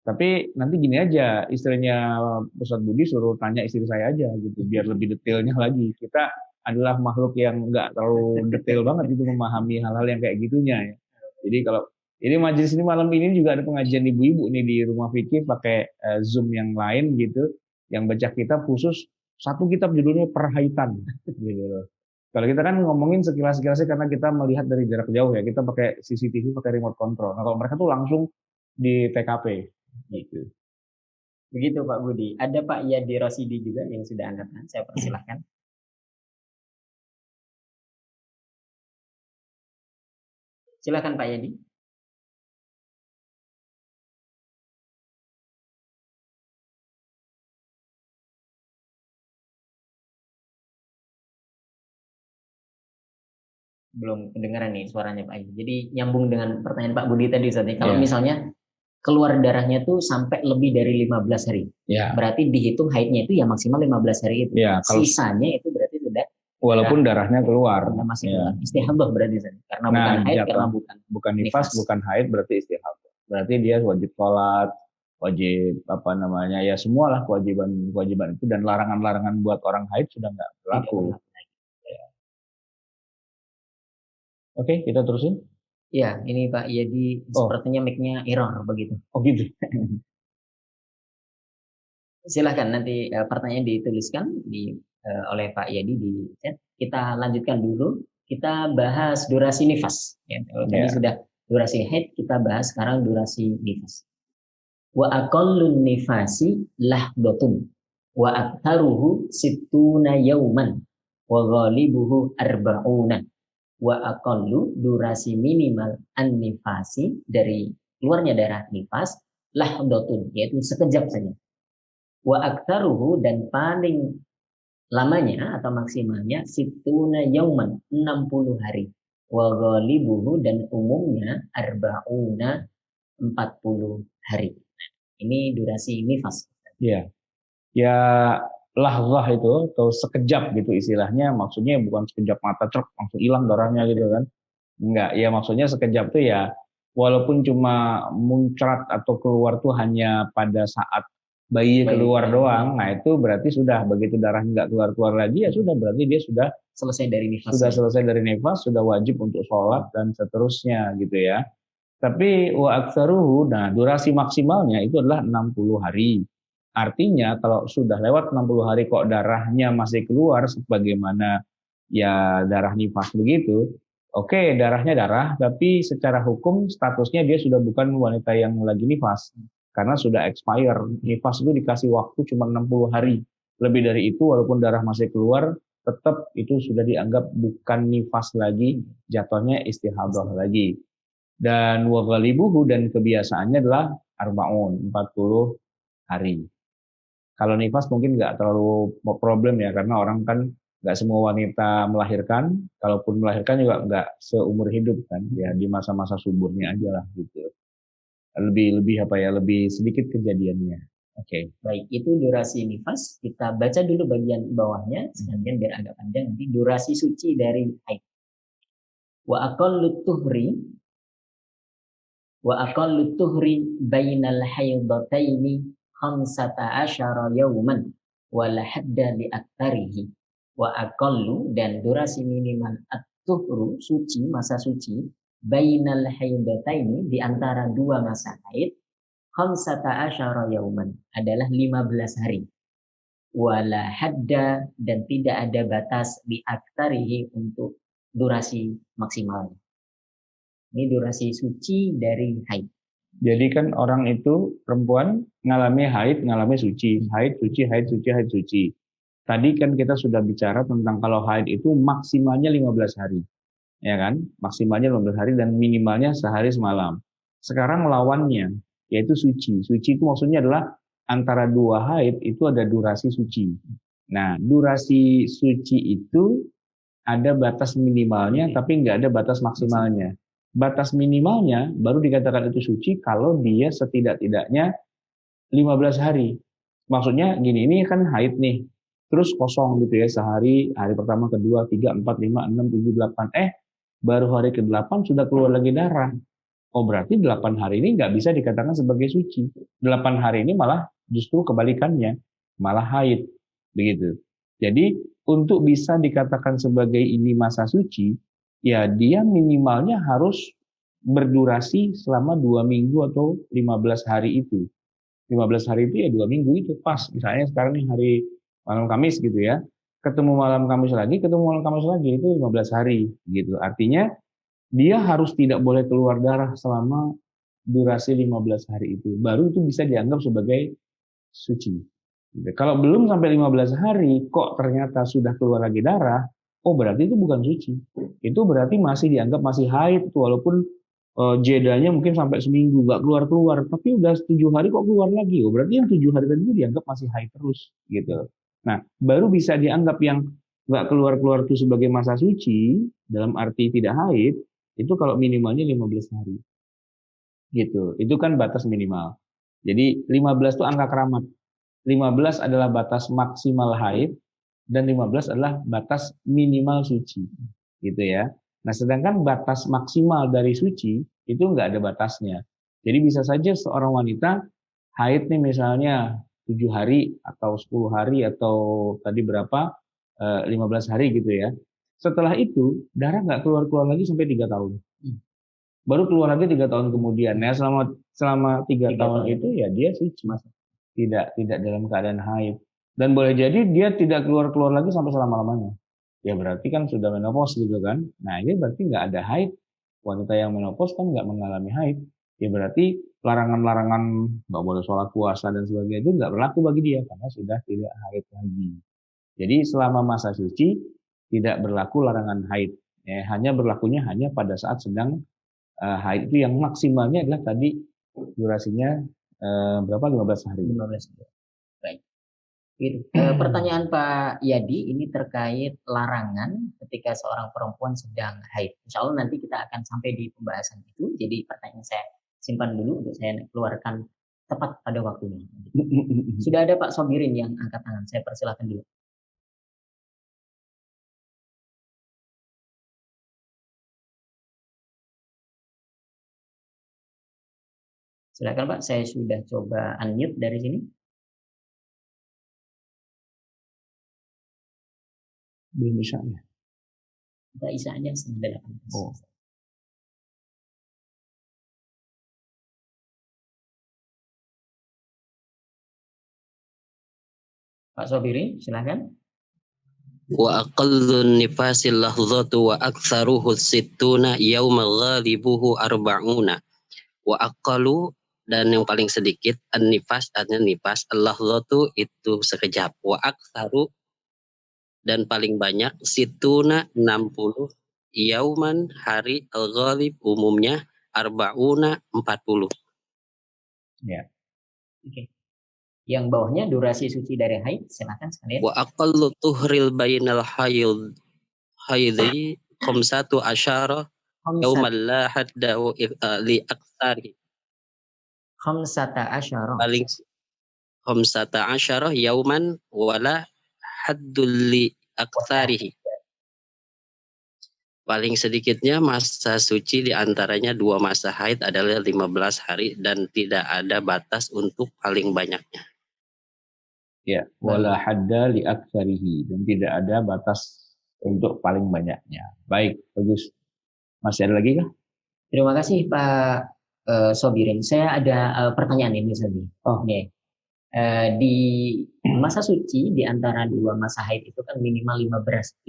Tapi nanti gini aja, istrinya Ustadz Budi suruh tanya istri saya aja gitu, biar lebih detailnya lagi. Kita adalah makhluk yang nggak terlalu detail banget gitu memahami hal-hal yang kayak gitunya ya. Jadi kalau ini majelis ini malam ini juga ada pengajian ibu-ibu nih di rumah fikih pakai Zoom yang lain gitu, yang baca kitab khusus satu kitab judulnya Perhaitan gitu loh. Kalau kita kan ngomongin sekilas-sekilasnya karena kita melihat dari jarak jauh ya, kita pakai CCTV, pakai remote control. Nah kalau mereka tuh langsung di TKP gitu. Begitu Pak Budi. Ada Pak Yadi Rosidi juga yang sudah angkat tangan. Saya persilahkan. Silakan Pak Yadi. Belum kedengaran nih suaranya Pak Yadi. Jadi nyambung dengan pertanyaan Pak Budi tadi Ustaz. Kalau misalnya keluar darahnya tuh sampai lebih dari 15 hari. Ya. Berarti dihitung haidnya itu ya maksimal 15 hari itu. Ya, kalau sisanya itu berarti sudah walaupun darahnya keluar. Masih keluar. Istihadah berarti karena bukan haid, karena bukan nifas, bukan haid berarti istihadah. Berarti dia wajib sholat, wajib ya semualah kewajiban itu dan larangan-larangan buat orang haid sudah nggak berlaku. Ya. Oke, kita terusin. Ya, ini Pak Yadi sepertinya mic-nya error begitu. Oh gitu. Silahkan nanti pertanyaan dituliskan oleh Pak Yadi di chat. Kita lanjutkan dulu. Kita bahas durasi nifas. Ya, tadi sudah durasi haid, kita bahas sekarang durasi nifas. Wa aqallun nifasi lahdotun wa aktharuhu sittuna yauman wa ghalibuhu arba'una. Wa aqallu durasi minimal an-nifasi dari keluarnya darah nifas lahdotun yaitu sekejap saja. Wa aktsaruhu dan paling lamanya atau maksimalnya sittuna yauman 60 hari. Wa ghalibuhu dan umumnya arba'una 40 hari. Ini durasi nifas. Iya. Ya lahzah itu atau sekejap gitu istilahnya, maksudnya bukan sekejap mata langsung hilang darahnya gitu kan. Enggak, ya maksudnya sekejap tuh ya, walaupun cuma muncrat atau keluar tuh hanya pada saat bayi keluar doang, nah itu berarti sudah, begitu darah nggak keluar-keluar lagi ya sudah, berarti dia sudah Selesai dari nifas. selesai dari nifas, sudah wajib untuk sholat dan seterusnya gitu ya. Tapi wa aktsaruhu, nah durasi maksimalnya itu adalah 60 hari. Artinya kalau sudah lewat 60 hari kok darahnya masih keluar sebagaimana ya darah nifas begitu, oke darahnya darah, tapi secara hukum statusnya dia sudah bukan wanita yang lagi nifas. Karena sudah expire, nifas itu dikasih waktu cuma 60 hari. Lebih dari itu walaupun darah masih keluar, tetap itu sudah dianggap bukan nifas lagi, jatuhnya istihadah lagi. Dan wa ghalibuhu, dan kebiasaannya adalah arbaun, 40 hari. Kalau nifas mungkin nggak terlalu problem ya, karena orang kan nggak semua wanita melahirkan, kalaupun melahirkan juga nggak seumur hidup kan, ya di masa-masa suburnya aja lah gitu. Lebih sedikit kejadiannya. Oke. Baik, itu durasi nifas. Kita baca dulu bagian bawahnya, sekalian biar agak panjang. Nanti durasi suci dari haid. Wa aqallu tuhri bainal haidataini 15 yauman wala hadda li aktsarihi. Wa aqallu, dan durasi minimal at-tuhru, suci, masa suci, bainal haidataini, di antara dua masa haid, 15 yauman, adalah 15 hari. Wala hadda, dan tidak ada batas di aktsarihi untuk durasi maksimalnya. Ini durasi suci dari haid. Jadi kan orang itu perempuan ngalami haid, ngalami suci, haid, suci, haid, suci, haid, suci. Tadi kan kita sudah bicara tentang kalau haid itu maksimalnya 15 hari. Ya kan? Maksimalnya 15 hari dan minimalnya sehari semalam. Sekarang lawannya yaitu suci. Suci itu maksudnya adalah antara dua haid itu ada durasi suci. Nah, durasi suci itu ada batas minimalnya tapi nggak ada batas maksimalnya. Batas minimalnya baru dikatakan itu suci kalau dia setidak-tidaknya 15 hari. Maksudnya gini, ini kan haid nih, terus kosong gitu ya, sehari, hari pertama, kedua, 3, 4, 5, 6, 7, 8, baru hari ke-8 sudah keluar lagi darah. Oh berarti 8 hari ini nggak bisa dikatakan sebagai suci. 8 hari ini malah justru kebalikannya, malah haid. Begitu. Jadi untuk bisa dikatakan sebagai ini masa suci, ya dia minimalnya harus berdurasi selama 2 minggu atau 15 hari itu. 15 hari itu ya 2 minggu itu pas. Misalnya sekarang nih hari malam Kamis gitu ya. Ketemu malam Kamis lagi, itu 15 hari gitu. Artinya dia harus tidak boleh keluar darah selama durasi 15 hari itu. Baru itu bisa dianggap sebagai suci. Kalau belum sampai 15 hari kok ternyata sudah keluar lagi darah, oh berarti itu bukan suci. Itu berarti masih dianggap masih haid, walaupun jedanya mungkin sampai seminggu nggak keluar-keluar, tapi udah 7 hari kok keluar lagi. Oh berarti yang 7 hari tadi itu dianggap masih haid terus gitu. Nah, baru bisa dianggap yang nggak keluar-keluar itu sebagai masa suci dalam arti tidak haid, itu kalau minimalnya 15 hari. Gitu. Itu kan batas minimal. Jadi 15 itu angka keramat. 15 adalah batas maksimal haid dan 15 adalah batas minimal suci. Gitu ya. Nah, sedangkan batas maksimal dari suci itu nggak ada batasnya. Jadi bisa saja seorang wanita haid nih misalnya 7 hari atau 10 hari atau tadi berapa 15 hari gitu ya. Setelah itu darah nggak keluar-keluar lagi sampai 3 tahun. Baru keluar lagi 3 tahun kemudian. Ya selama 3 tahun itu ya dia suci. Tidak dalam keadaan haid. Dan boleh jadi dia tidak keluar-keluar lagi sampai selama-lamanya. Ya berarti kan sudah menopause gitu kan. Nah ini berarti nggak ada haid. Wanita yang menopause kan nggak mengalami haid. Ya berarti larangan-larangan nggak boleh sholat, puasa dan sebagainya itu nggak berlaku bagi dia karena sudah tidak haid lagi. Jadi selama masa suci tidak berlaku larangan haid. Ya, hanya berlakunya hanya pada saat sedang haid itu yang maksimalnya adalah tadi durasinya berapa 15 hari. 15 hari. Baik. Gitu. Pertanyaan Pak Yadi ini terkait larangan ketika seorang perempuan sedang haid. Insya Allah nanti kita akan sampai di pembahasan itu. Jadi pertanyaan saya simpan dulu untuk saya keluarkan tepat pada waktunya. Sudah ada Pak Sobirin yang angkat tangan. Saya persilakan dulu. Silakan Pak, saya sudah coba unmute dari sini. Belum bisa ya. Kita isa aja 7:30. Oh. Pak Sobiri, silakan. Wa aqallun nifasil lahzatu wa aktsaruhu sittuna yauma ghalibuhu arba'una. Wa aqallu, dan yang paling sedikit an-nifas, artinya nifas, al-lahzatu itu sekejap. Wa aktsaru, dan paling banyak situna 60, yauman hari, al-ghalib umumnya arba'una 40. Ya. Oke. Yang bawahnya durasi suci dari haid, silakan sekalian. Wa aqallu tuhril bainal haidhi khamsatu asyara yauman la hadda li aktsari. Khamsata asyara. Paling khamsata asyara yauman wala haddul li aktsarihi. Paling sedikitnya masa suci diantaranya 2 masa haid adalah 15 hari dan tidak ada batas untuk paling banyaknya. Ya, wala hadda li aktsarihi, dan tidak ada batas untuk paling banyaknya. Baik, bagus. Masih ada lagi kah? Terima kasih Pak Sobirin. Saya ada pertanyaan ini Sobi. Oh. Oke. Di masa suci di antara 2 masa haid itu kan minimal 15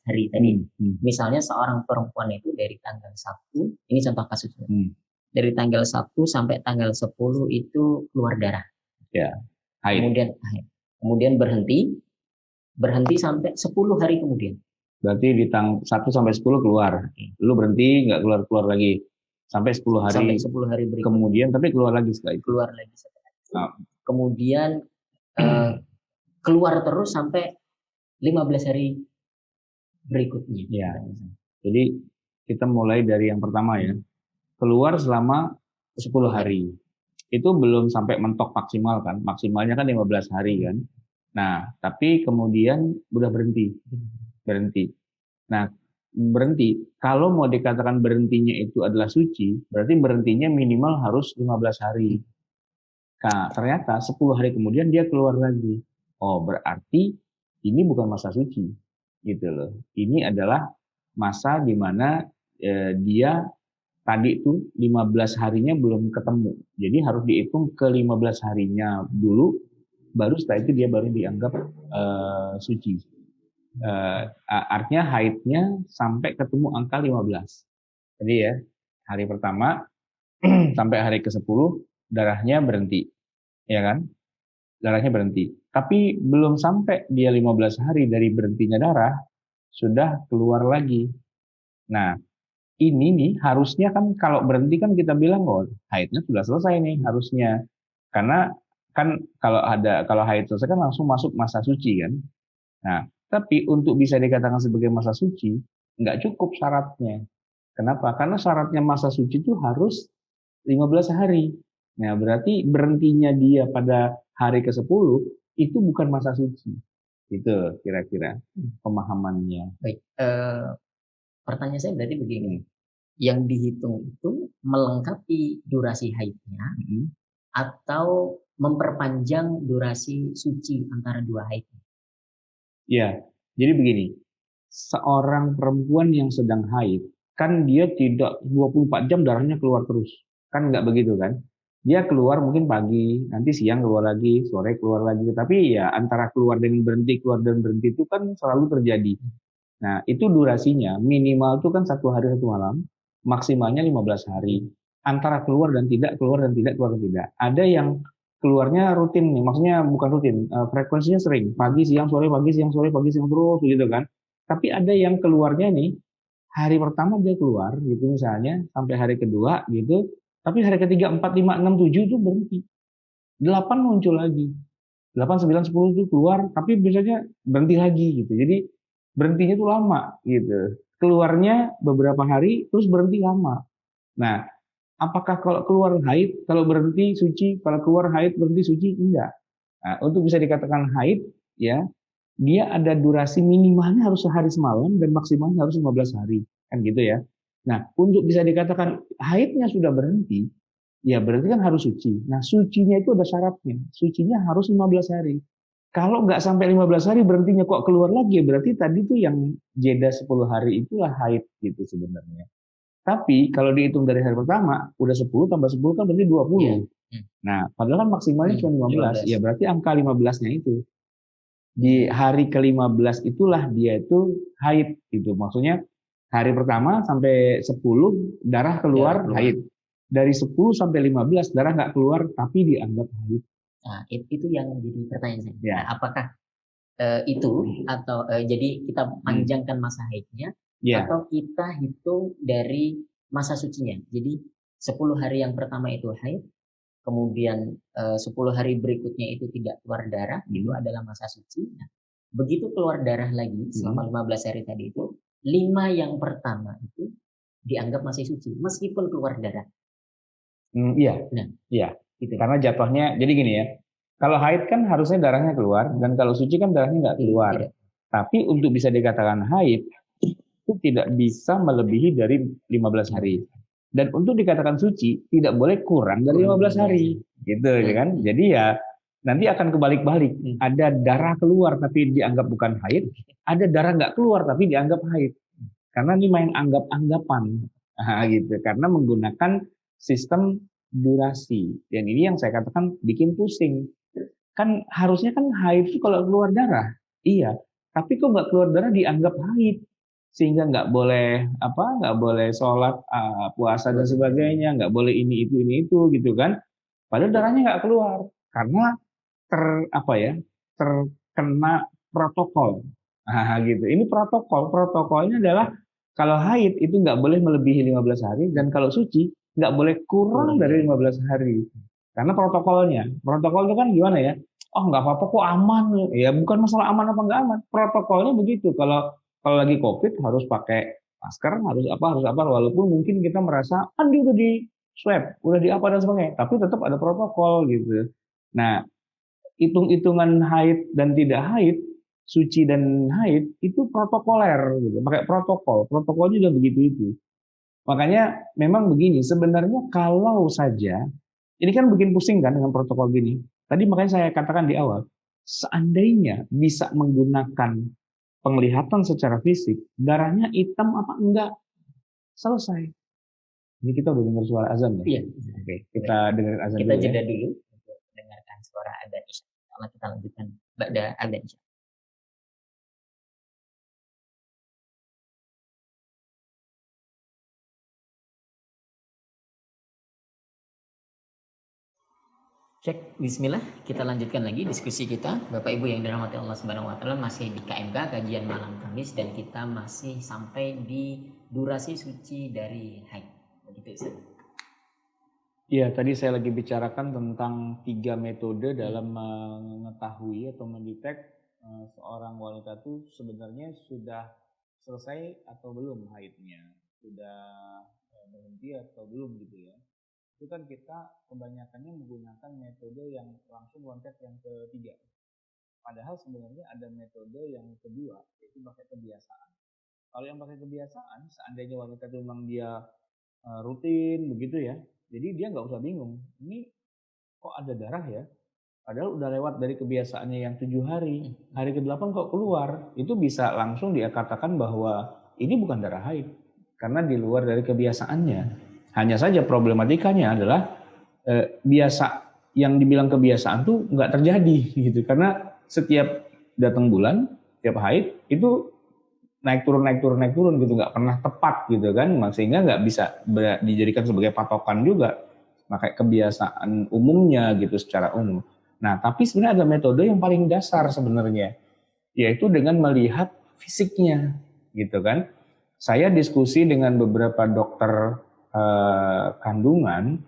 hari tadi. Misalnya seorang perempuan itu dari tanggal 1, ini contoh kasusnya. Dari tanggal 1 sampai tanggal 10 itu keluar darah. Ya, haid. Kemudian berhenti sampai 10 hari kemudian. Berarti di 1 sampai 10 keluar. Lu berhenti, nggak keluar lagi. Sampai 10 hari. Sampai 10 hari berikutnya. Kemudian, tapi keluar lagi setelah itu. Keluar lagi setelah itu. Kemudian keluar terus sampai 15 hari berikutnya. Ya. Jadi kita mulai dari yang pertama ya. Keluar selama 10 hari. Itu belum sampai mentok maksimal kan. Maksimalnya kan 15 hari kan. Nah, tapi kemudian udah berhenti. Nah, berhenti. Kalau mau dikatakan berhentinya itu adalah suci, berarti berhentinya minimal harus 15 hari. Nah, ternyata 10 hari kemudian dia keluar lagi. Oh, berarti ini bukan masa suci. Gitu loh. Ini adalah masa di mana dia tadi itu 15 harinya belum ketemu. Jadi harus dihitung ke 15 harinya dulu, baru setelah itu dia baru dianggap suci. Artinya haidnya sampai ketemu angka 15. Jadi ya, hari pertama sampai hari ke-10 darahnya berhenti. Ya kan? Darahnya berhenti. Tapi belum sampai dia 15 hari dari berhentinya darah, sudah keluar lagi. Nah, ini nih harusnya kan kalau berhenti kan kita bilang haidnya sudah selesai nih harusnya. Karena kan kalau haid selesai kan langsung masuk masa suci kan. Nah, tapi untuk bisa dikatakan sebagai masa suci nggak cukup syaratnya. Kenapa? Karena syaratnya masa suci itu harus 15 hari. Nah, berarti berhentinya dia pada hari ke-10 itu bukan masa suci. Itu kira-kira pemahamannya. Baik, pertanyaan saya berarti begini. Yang dihitung itu melengkapi durasi haidnya atau memperpanjang durasi suci antara 2 haid? Ya, jadi begini. Seorang perempuan yang sedang haid, kan dia tidak 24 jam darahnya keluar terus. Kan nggak begitu kan? Dia keluar mungkin pagi, nanti siang keluar lagi, sore keluar lagi. Tapi ya antara keluar dan berhenti itu kan selalu terjadi. Nah, itu durasinya minimal itu kan 1 hari 1 malam, maksimalnya 15 hari. Antara keluar dan tidak, keluar dan tidak, keluar dan tidak. Ada yang keluarnya rutin nih, maksudnya bukan rutin, frekuensinya sering, pagi, siang, sore, pagi, siang, sore, pagi, siang, terus gitu kan. Tapi ada yang keluarnya nih, hari pertama dia keluar gitu misalnya, sampai hari kedua gitu, tapi hari ketiga, 4, 5, 6, 7 itu berhenti. 8 muncul lagi. 8, 9, 10 itu keluar, tapi biasanya berhenti lagi gitu. Jadi berhentinya itu lama gitu. Keluarnya beberapa hari, terus berhenti lama. Nah, apakah kalau keluar haid, kalau berhenti suci, kalau keluar haid berhenti suci? Enggak. Nah, untuk bisa dikatakan haid, ya, dia ada durasi minimalnya harus sehari semalam dan maksimalnya harus 15 hari. Kan gitu ya. Nah, untuk bisa dikatakan haidnya sudah berhenti, ya berarti kan harus suci. Nah, sucinya itu ada syaratnya. Sucinya harus 15 hari. Kalau nggak sampai 15 hari berhentinya kok keluar lagi, berarti tadi tuh yang jeda 10 hari itulah haid gitu sebenarnya. Tapi kalau dihitung dari hari pertama, udah 10 tambah 10 kan berarti 20. Iya. Nah, padahal kan maksimalnya cuma 15. 15. Ya berarti angka 15-nya itu. Di hari ke-15 itulah dia itu haid gitu. Maksudnya hari pertama sampai 10 darah keluar, haid. Dari 10 sampai 15 darah nggak keluar tapi dianggap haid. Nah, itu yang jadi pertanyaan saya. Ya. Nah, apakah itu atau jadi kita panjangkan masa haidnya Ya. atau kita hitung dari masa sucinya. Jadi 10 hari yang pertama itu haid, kemudian 10 hari berikutnya itu tidak keluar darah, itu adalah masa suci. Nah, begitu keluar darah lagi selama 15 hari tadi itu, 5 yang pertama itu dianggap masih suci meskipun keluar darah. Iya. Nah, iya. Gitu. Karena jatuhnya, jadi gini ya, kalau haid kan harusnya darahnya keluar, dan kalau suci kan darahnya nggak keluar. Tidak. Tapi untuk bisa dikatakan haid, itu tidak bisa melebihi dari 15 hari. Dan untuk dikatakan suci, tidak boleh kurang dari 15 hari. Gitu ya kan. Jadi ya, nanti akan kebalik-balik. Ada darah keluar tapi dianggap bukan haid, ada darah nggak keluar tapi dianggap haid. Karena ini main anggap-anggapan. Nah, gitu. Karena menggunakan sistem durasi, dan ini yang saya katakan bikin pusing. Kan harusnya kan haid itu kalau keluar darah, iya, tapi kok nggak keluar darah dianggap haid, sehingga nggak boleh nggak boleh sholat, puasa dan sebagainya, nggak boleh ini itu gitu kan, padahal darahnya nggak keluar karena terkena protokol. Nah, gitu. Ini protokolnya adalah kalau haid itu nggak boleh melebihi 15 hari, dan kalau suci nggak boleh kurang dari 15 hari. Karena protokol itu kan gimana ya? Oh, nggak apa-apa kok, aman. Ya bukan masalah aman apa nggak aman. Protokolnya begitu. Kalau lagi COVID harus pakai masker, harus apa, walaupun mungkin kita merasa dia udah di swab, udah di apa dan sebagainya, tapi tetap ada protokol gitu. Nah, hitung-hitungan haid dan tidak haid, suci dan haid itu protokoler gitu. Pakai protokolnya udah begitu itu. Makanya memang begini, sebenarnya kalau saja, ini kan bikin pusing kan dengan protokol gini. Tadi makanya saya katakan di awal, seandainya bisa menggunakan penglihatan secara fisik, darahnya hitam apa enggak, selesai. Ini kita udah dengar suara azan ya? Iya. Oke, kita dengerin azan Kita dulu jeda ya. dulu untuk mendengarkan suara adzan Isya. Kalau kita lanjutkan ba'da adzan Isya. Cek, bismillah, kita lanjutkan lagi diskusi kita. Bapak Ibu yang dirahmati Allah Subhanahu wa taala, masih di KMK kajian malam Kamis, dan kita masih sampai di durasi suci dari haid. Begitu, Ustaz. Iya, tadi saya lagi bicarakan tentang 3 metode dalam mengetahui atau mendetek seorang wanita itu sebenarnya sudah selesai atau belum haidnya, sudah berhenti atau belum gitu ya. Itu kan kita kebanyakannya menggunakan metode yang langsung loncat yang ketiga. Padahal sebenarnya ada metode yang kedua, yaitu pakai kebiasaan. Kalau yang pakai kebiasaan, seandainya wanita itu memang dia rutin begitu ya, jadi dia nggak usah bingung, ini kok ada darah ya, padahal udah lewat dari kebiasaannya yang 7 hari, hari ke-8 kok keluar, itu bisa langsung dia katakan bahwa ini bukan darah haid, karena di luar dari kebiasaannya. Hanya saja problematikanya adalah biasa, yang dibilang kebiasaan tuh nggak terjadi gitu, karena setiap datang bulan, setiap haid itu naik turun gitu, nggak pernah tepat gitu kan, sehingga nggak bisa dijadikan sebagai patokan juga, makanya kebiasaan umumnya gitu secara umum. Nah, tapi sebenarnya ada metode yang paling dasar sebenarnya, yaitu dengan melihat fisiknya gitu kan. Saya diskusi dengan beberapa dokter kandungan,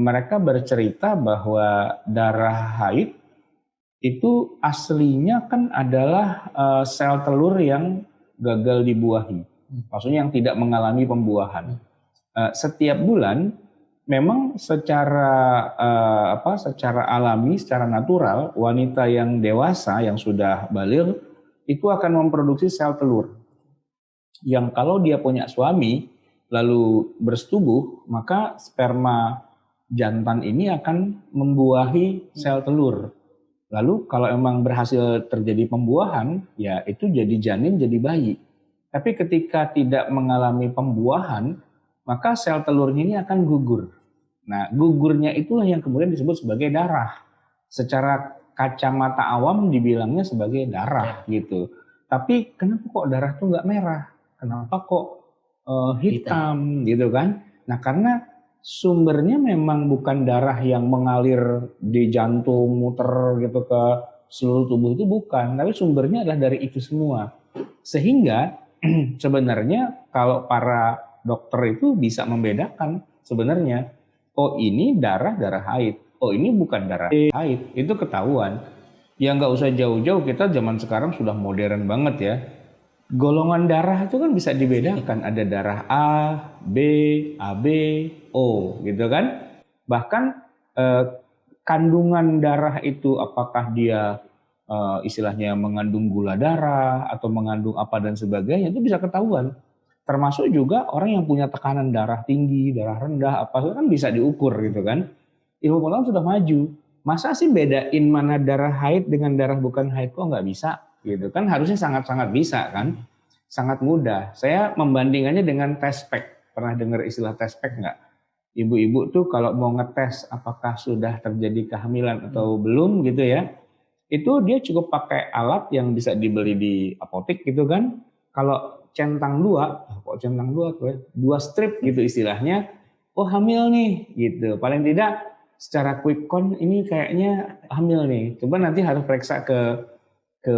mereka bercerita bahwa darah haid itu aslinya kan adalah sel telur yang gagal dibuahi, maksudnya yang tidak mengalami pembuahan. Setiap bulan memang secara alami, secara natural, wanita yang dewasa yang sudah baligh itu akan memproduksi sel telur yang kalau dia punya suami lalu bersetubuh, maka sperma jantan ini akan membuahi sel telur. Lalu kalau emang berhasil terjadi pembuahan, ya itu jadi janin, jadi bayi. Tapi ketika tidak mengalami pembuahan, maka sel telurnya ini akan gugur. Nah, gugurnya itulah yang kemudian disebut sebagai darah. Secara kacamata awam dibilangnya sebagai darah gitu. Tapi kenapa kok darah tuh nggak merah? Kenapa kok hitam gitu kan? Nah, karena sumbernya memang bukan darah yang mengalir di jantung, muter gitu ke seluruh tubuh, itu bukan. Tapi sumbernya adalah dari itu semua. Sehingga sebenarnya kalau para dokter itu bisa membedakan sebenarnya, oh ini darah haid, oh ini bukan darah haid, itu ketahuan. Ya nggak usah jauh-jauh, kita zaman sekarang sudah modern banget ya. Golongan darah itu kan bisa dibedakan, ada darah A, B, AB, O gitu kan. Bahkan kandungan darah itu apakah dia istilahnya mengandung gula darah atau mengandung apa dan sebagainya, itu bisa ketahuan. Termasuk juga orang yang punya tekanan darah tinggi, darah rendah, apa kan bisa diukur gitu kan. Ilmu pengetahuan sudah maju. Masa sih bedain mana darah haid dengan darah bukan haid, kok nggak bisa gitu kan? Harusnya sangat-sangat bisa kan? Sangat mudah. Saya membandingannya dengan test pack. Pernah dengar istilah test pack nggak? Ibu-ibu tuh kalau mau ngetes apakah sudah terjadi kehamilan atau belum gitu ya, itu dia cukup pakai alat yang bisa dibeli di apotek gitu kan. Kalau centang 2, kok centang 2 tuh ya, 2 strip gitu istilahnya, oh hamil nih gitu. Paling tidak secara quick count ini kayaknya hamil nih. Coba nanti harus periksa ke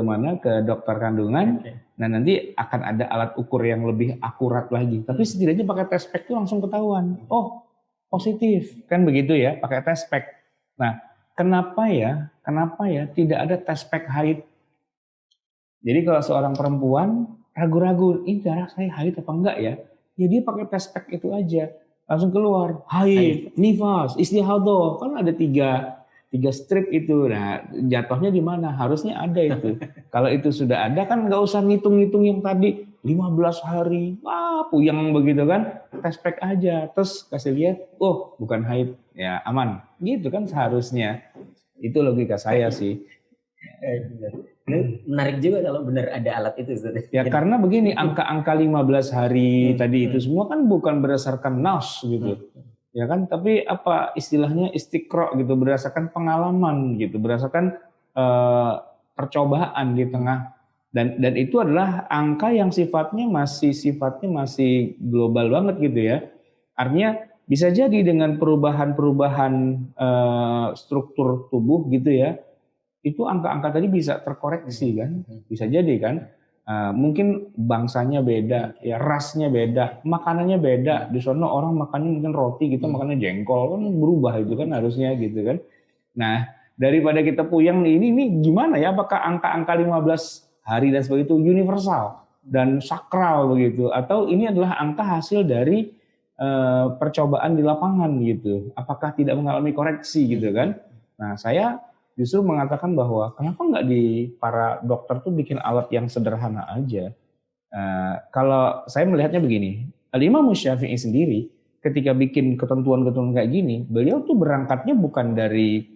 mana, ke dokter kandungan. Nah nanti akan ada alat ukur yang lebih akurat lagi. Tapi setidaknya pakai test pack itu langsung ketahuan. Oh positif kan begitu ya, pakai test pack. Nah kenapa ya tidak ada test pack haid? Jadi kalau seorang perempuan ragu-ragu, ini darah saya haid apa enggak ya? Ya dia pakai test pack itu aja, langsung keluar haid, nifas, istihadah, kan ada tiga strip itu. Nah jatuhnya di mana? Harusnya ada itu. Kalau itu sudah ada kan nggak usah ngitung-ngitung yang tadi 15 hari, puyeng begitu kan? Test pack aja, terus kasih lihat, oh bukan haid, ya aman. Gitu kan seharusnya. Itu logika saya sih. Menarik juga kalau benar ada alat itu. Ya karena begini, angka-angka 15 hari tadi itu semua kan bukan berdasarkan nas gitu. Ya kan, tapi apa istilahnya istiqra gitu, berdasarkan pengalaman gitu, berdasarkan percobaan di tengah, dan itu adalah angka yang sifatnya masih global banget gitu ya. Artinya bisa jadi dengan perubahan struktur tubuh gitu ya, itu angka-angka tadi bisa terkoreksi kan, bisa jadi kan. Mungkin bangsanya beda, ya rasnya beda, makanannya beda. Di sana orang makannya mungkin roti, kita makannya jengkol, kan berubah itu kan harusnya gitu kan. Nah daripada kita puyeng ini gimana ya, apakah angka-angka 15 hari dan sebagainya itu universal dan sakral begitu, atau ini adalah angka hasil dari percobaan di lapangan gitu, apakah tidak mengalami koreksi gitu kan. Nah saya justru mengatakan bahwa kenapa nggak di para dokter tuh bikin alat yang sederhana aja. Kalau saya melihatnya begini, Al-Imam Syafi'i sendiri ketika bikin ketentuan-ketentuan kayak gini, beliau tuh berangkatnya bukan dari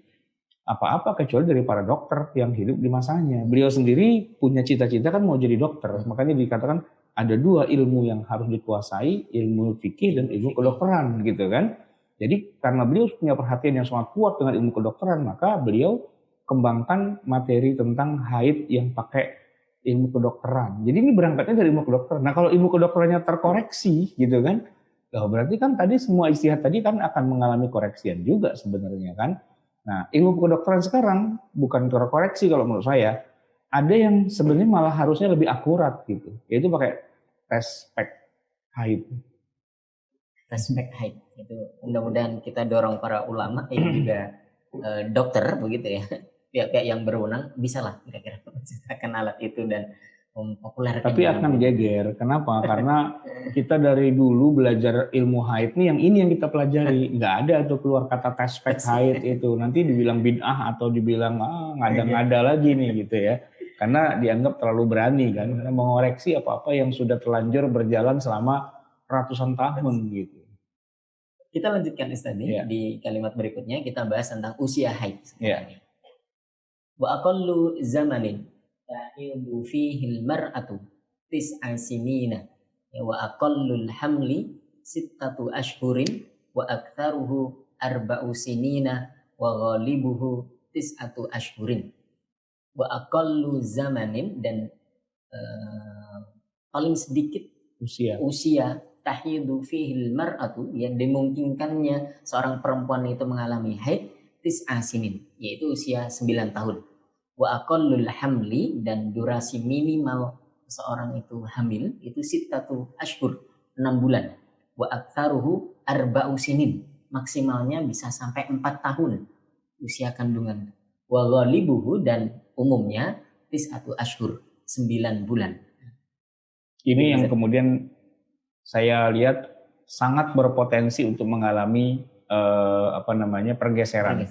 apa-apa kecuali dari para dokter yang hidup di masanya. Beliau sendiri punya cita-cita kan mau jadi dokter, makanya dikatakan ada 2 ilmu yang harus dikuasai, ilmu fikih dan ilmu kedokteran gitu kan. Jadi karena beliau punya perhatian yang sangat kuat dengan ilmu kedokteran, maka beliau kembangkan materi tentang haid yang pakai ilmu kedokteran. Jadi ini berangkatnya dari ilmu kedokteran. Nah kalau ilmu kedokterannya terkoreksi gitu kan, berarti kan tadi semua istihad tadi kan akan mengalami koreksian juga sebenarnya kan. Nah ilmu kedokteran sekarang bukan terkoreksi kalau menurut saya. Ada yang sebenarnya malah harusnya lebih akurat gitu, yaitu pakai test pack haid. Test pack haid itu mudah-mudahan kita dorong para ulama yang juga dokter begitu ya, pihak-pihak yang berwenang bisalah kira-kira menciptakan alat itu dan mempopulerkan. Tapi akan geger. Kenapa? Karena kita dari dulu belajar ilmu haid nih, yang ini yang kita pelajari. Nggak ada tuh keluar kata test pack haid itu. Nanti dibilang bid'ah atau dibilang ngada-ngada lagi nih gitu ya. Karena dianggap terlalu berani kan, karena mengoreksi apa-apa yang sudah terlanjur berjalan selama ratusan tahun gitu. Kita lanjutkan Ustaz nih, Iya. di kalimat berikutnya kita bahas tentang usia haid. Iya. Wa aqallu zamanin tahidu fihi al-mar'atu tis'a sinina wa aqallul hamli sittatu ashhurin wa aktsaruhu arba'u sinina wa ghalibuhu tis'atu ashhurin. Wa aqallu zamanin, dan paling sedikit usia tahidu fihil mar'atu, yang dimungkinkannya seorang perempuan itu mengalami haid, tis'a sinin, yaitu usia 9 tahun. Wa aqallul hamli, dan durasi minimal seorang itu hamil itu sittatu ashhur, 6 bulan. Wa aktsaruhu arba'u sinin, maksimalnya bisa sampai 4 tahun usia kandungan. Wa ghalibuhu, dan umumnya tis'atu ashhur, 9 bulan. Ini yang kemudian saya lihat sangat berpotensi untuk mengalami pergeseran.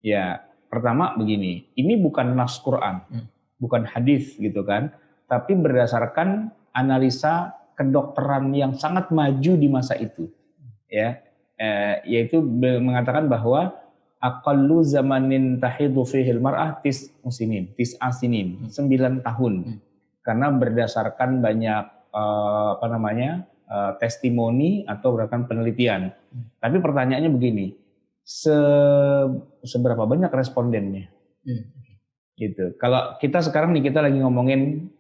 Ya, pertama begini, ini bukan nas Quran, bukan hadis gitu kan, tapi berdasarkan analisa kedokteran yang sangat maju di masa itu, ya, yaitu mengatakan bahwa aqallu zamanin tahidu fihil mar'ah tis'a sinin, 9 tahun, karena berdasarkan banyak testimoni atau berdasarkan penelitian. Tapi pertanyaannya begini, seberapa banyak respondennya? Gitu. Kalau kita sekarang nih, kita lagi ngomongin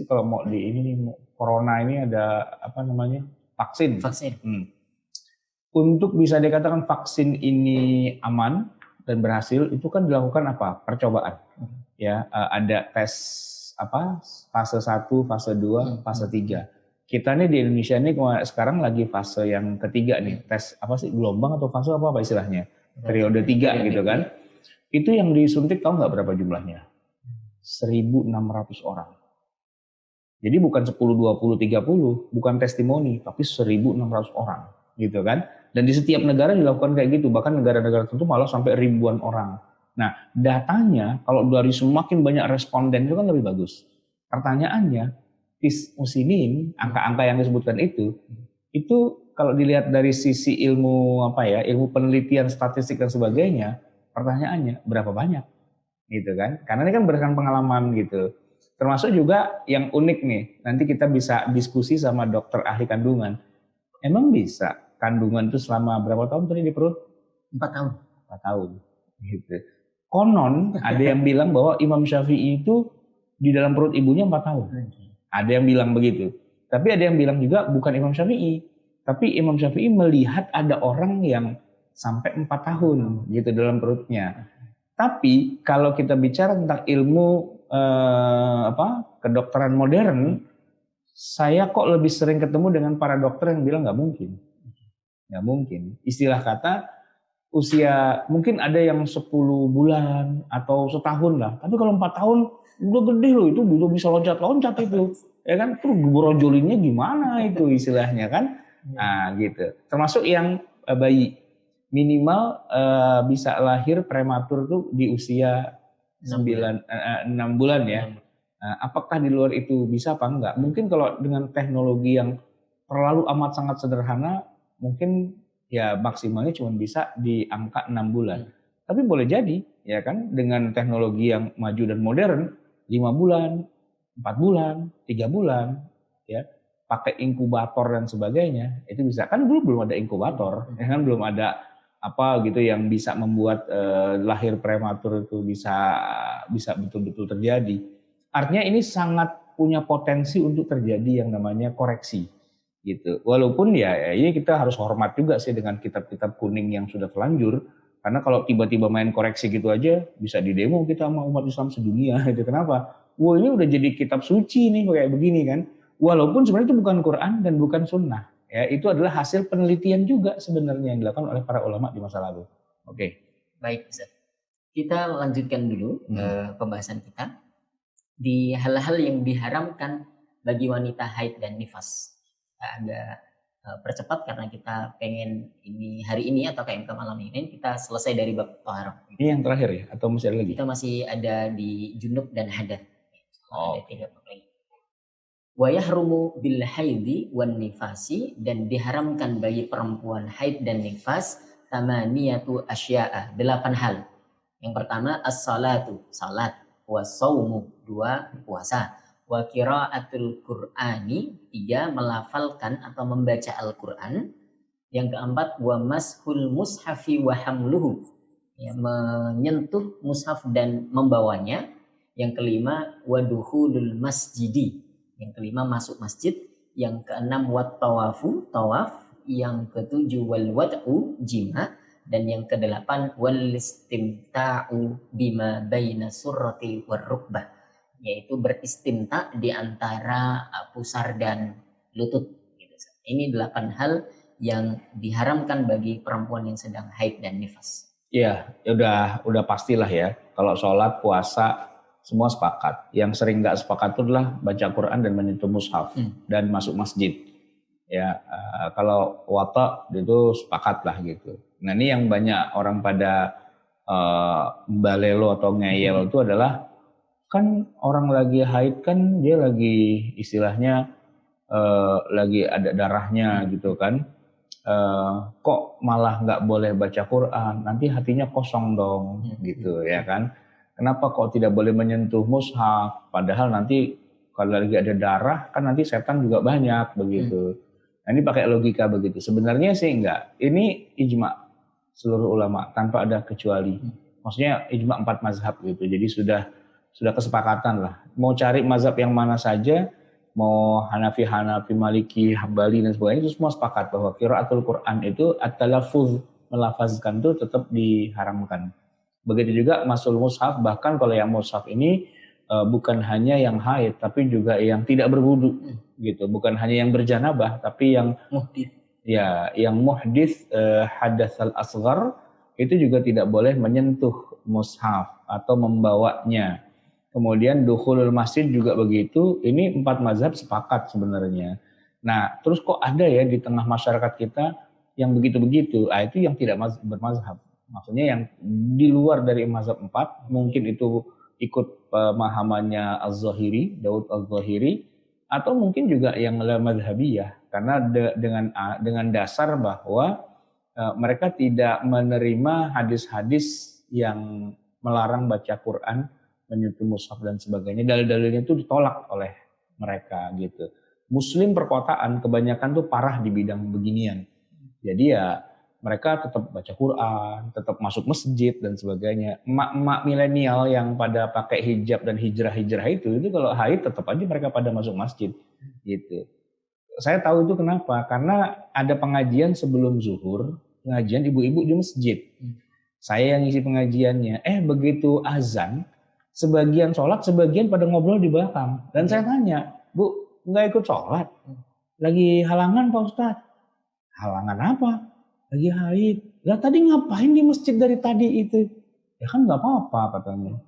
kalau mau di ini nih, corona ini ada vaksin. Untuk bisa dikatakan vaksin ini aman dan berhasil, itu kan dilakukan percobaan. Ya, ada tes fase 1, fase 2, fase 3. Kita nih di Indonesia nih sekarang lagi fase yang ketiga nih, tes gelombang atau fase apa istilahnya, periode 3 gitu kan. Itu yang disuntik tahu nggak berapa jumlahnya? 1.600 orang. Jadi bukan 10, 20, 30, bukan testimoni, tapi 1.600 orang gitu kan. Dan di setiap negara dilakukan kayak gitu, bahkan negara-negara tertentu malah sampai ribuan orang. Nah, datanya kalau dari semakin banyak responden itu kan lebih bagus. Pertanyaannya, tis'usinin, angka-angka yang disebutkan itu kalau dilihat dari sisi ilmu ilmu penelitian, statistik dan sebagainya, pertanyaannya berapa banyak, gitu kan? Karena ini kan berdasarkan pengalaman gitu. Termasuk juga yang unik nih, nanti kita bisa diskusi sama dokter ahli kandungan. Emang bisa kandungan itu selama berapa tahun tadi di perut? 4 tahun. 4 tahun, gitu. Konon ada yang bilang bahwa Imam Syafi'i itu di dalam perut ibunya 4 tahun. Ada yang bilang begitu. Tapi ada yang bilang juga bukan Imam Syafi'i. Tapi Imam Syafi'i melihat ada orang yang sampai 4 tahun gitu dalam perutnya. Tapi kalau kita bicara tentang ilmu kedokteran modern, saya kok lebih sering ketemu dengan para dokter yang bilang nggak mungkin. Nggak mungkin. Istilah kata usia mungkin ada yang 10 bulan atau setahun lah. Tapi kalau 4 tahun udah gede loh, itu udah bisa loncat-loncat itu. Ya kan, terus brojolinnya gimana itu istilahnya kan. Nah gitu. Termasuk yang bayi. Minimal bisa lahir prematur tuh di usia 6 bulan ya. Nah, apakah di luar itu bisa apa enggak? Mungkin kalau dengan teknologi yang terlalu amat sangat sederhana, mungkin ya maksimalnya cuma bisa di angka 6 bulan. Tapi boleh jadi, ya kan, dengan teknologi yang maju dan modern, 5 bulan, 4 bulan, 3 bulan, ya, pakai inkubator dan sebagainya, itu bisa. Kan dulu belum ada inkubator, ya kan, belum ada yang bisa membuat lahir prematur itu bisa betul-betul terjadi. Artinya ini sangat punya potensi untuk terjadi yang namanya koreksi. Gitu. Walaupun ya ini kita harus hormat juga sih dengan kitab-kitab kuning yang sudah telanjur, karena kalau tiba-tiba main koreksi gitu aja bisa didemo kita sama umat Islam sedunia. Itu kenapa? Wah, ini udah jadi kitab suci nih kayak begini kan. Walaupun sebenarnya itu bukan Quran dan bukan sunnah, ya, itu adalah hasil penelitian juga sebenarnya yang dilakukan oleh para ulama di masa lalu. Oke. Baik, Ustaz. Kita lanjutkan dulu pembahasan kita di hal-hal yang diharamkan bagi wanita haid dan nifas. Agak percepat karena kita pengen ini hari ini atau kayak malam ini kita selesai dari bab taharah. Ini yang terakhir ya atau masih ada lagi? Kita masih ada di junub dan hadath. Oh. Ada 3 bab lagi. Wa yahrumu bil haidi wan nifasi, dan diharamkan bagi perempuan haid dan nifas tamaniyatu asya'a, 8 hal. Yang pertama as-salatu, salat, was-saumu, 2 puasa, wa qiraatul qur'ani, 3 melafalkan atau membaca Al-Qur'an. Yang keempat wa mashul mushafi wa hamluhu, ya, menyentuh mushaf dan membawanya. Yang kelima wa dukhulul masjidi, yang kelima masuk masjid. Yang keenam wat tawafu, tawaf. Yang ketujuh wal wad'u, jima. Dan yang kedelapan wal istimta'u bima baina surrati war rukbah, yaitu beristimta di antara pusar dan lutut gitu. Ini 8 hal yang diharamkan bagi perempuan yang sedang haid dan nifas. Iya, udah pastilah ya. Kalau sholat, puasa, semua sepakat. Yang sering nggak sepakat itu adalah baca Quran dan menyentuh mushaf dan masuk masjid. Ya, kalau wata itu sepakat lah gitu. Nah ini yang banyak orang pada balelo atau ngeyel itu adalah, kan orang lagi haid kan dia lagi istilahnya lagi ada darahnya gitu kan. Kok malah nggak boleh baca Quran, nanti hatinya kosong dong gitu ya kan. Kenapa kok tidak boleh menyentuh mushaf, padahal nanti kalau lagi ada darah kan nanti setan juga banyak begitu. Nah ini pakai logika begitu. Sebenarnya sih enggak, ini ijma seluruh ulama tanpa ada kecuali. Maksudnya ijma 4 mazhab gitu, jadi sudah kesepakatan lah. Mau cari mazhab yang mana saja, mau Hanafi, Maliki, Hambali dan sebagainya, itu semua sepakat bahwa qiraatul Quran itu at-talaffuz, melafazkan itu tetap diharamkan. Begitu juga masul mushaf, bahkan kalau yang mushaf ini bukan hanya yang haid tapi juga yang tidak berwudu gitu, bukan hanya yang berjanabah tapi yang muhdits. Ya, yang muhdits hadatsal asghar itu juga tidak boleh menyentuh mushaf atau membawanya. Kemudian dukhulul masjid juga begitu. Ini 4 mazhab sepakat sebenarnya. Nah, terus kok ada ya di tengah masyarakat kita yang begitu-begitu? Itu yang tidak bermazhab. Maksudnya yang di luar dari mazhab 4, mungkin itu ikut pemahamannya Az-Zahiri, Daud Az-Zahiri, atau mungkin juga yang la madhabiyah, karena dengan dasar bahwa mereka tidak menerima hadis-hadis yang melarang baca Quran, menyentuh mushaf dan sebagainya. Dalil-dalilnya itu ditolak oleh mereka gitu. Muslim perkotaan kebanyakan tuh parah di bidang beginian. Jadi ya mereka tetap baca Quran, tetap masuk masjid dan sebagainya. Emak-emak milenial yang pada pakai hijab dan hijrah-hijrah itu kalau haid tetap aja mereka pada masuk masjid gitu. Saya tahu itu kenapa? Karena ada pengajian sebelum zuhur, pengajian ibu-ibu di masjid. Saya yang ngisi pengajiannya. Begitu azan, sebagian sholat, sebagian pada ngobrol di belakang. Dan saya tanya, Bu, nggak ikut sholat? Lagi halangan Pak Ustadz? Halangan apa? Lagi haid. Lah tadi ngapain di masjid dari tadi itu? Ya kan nggak apa-apa katanya.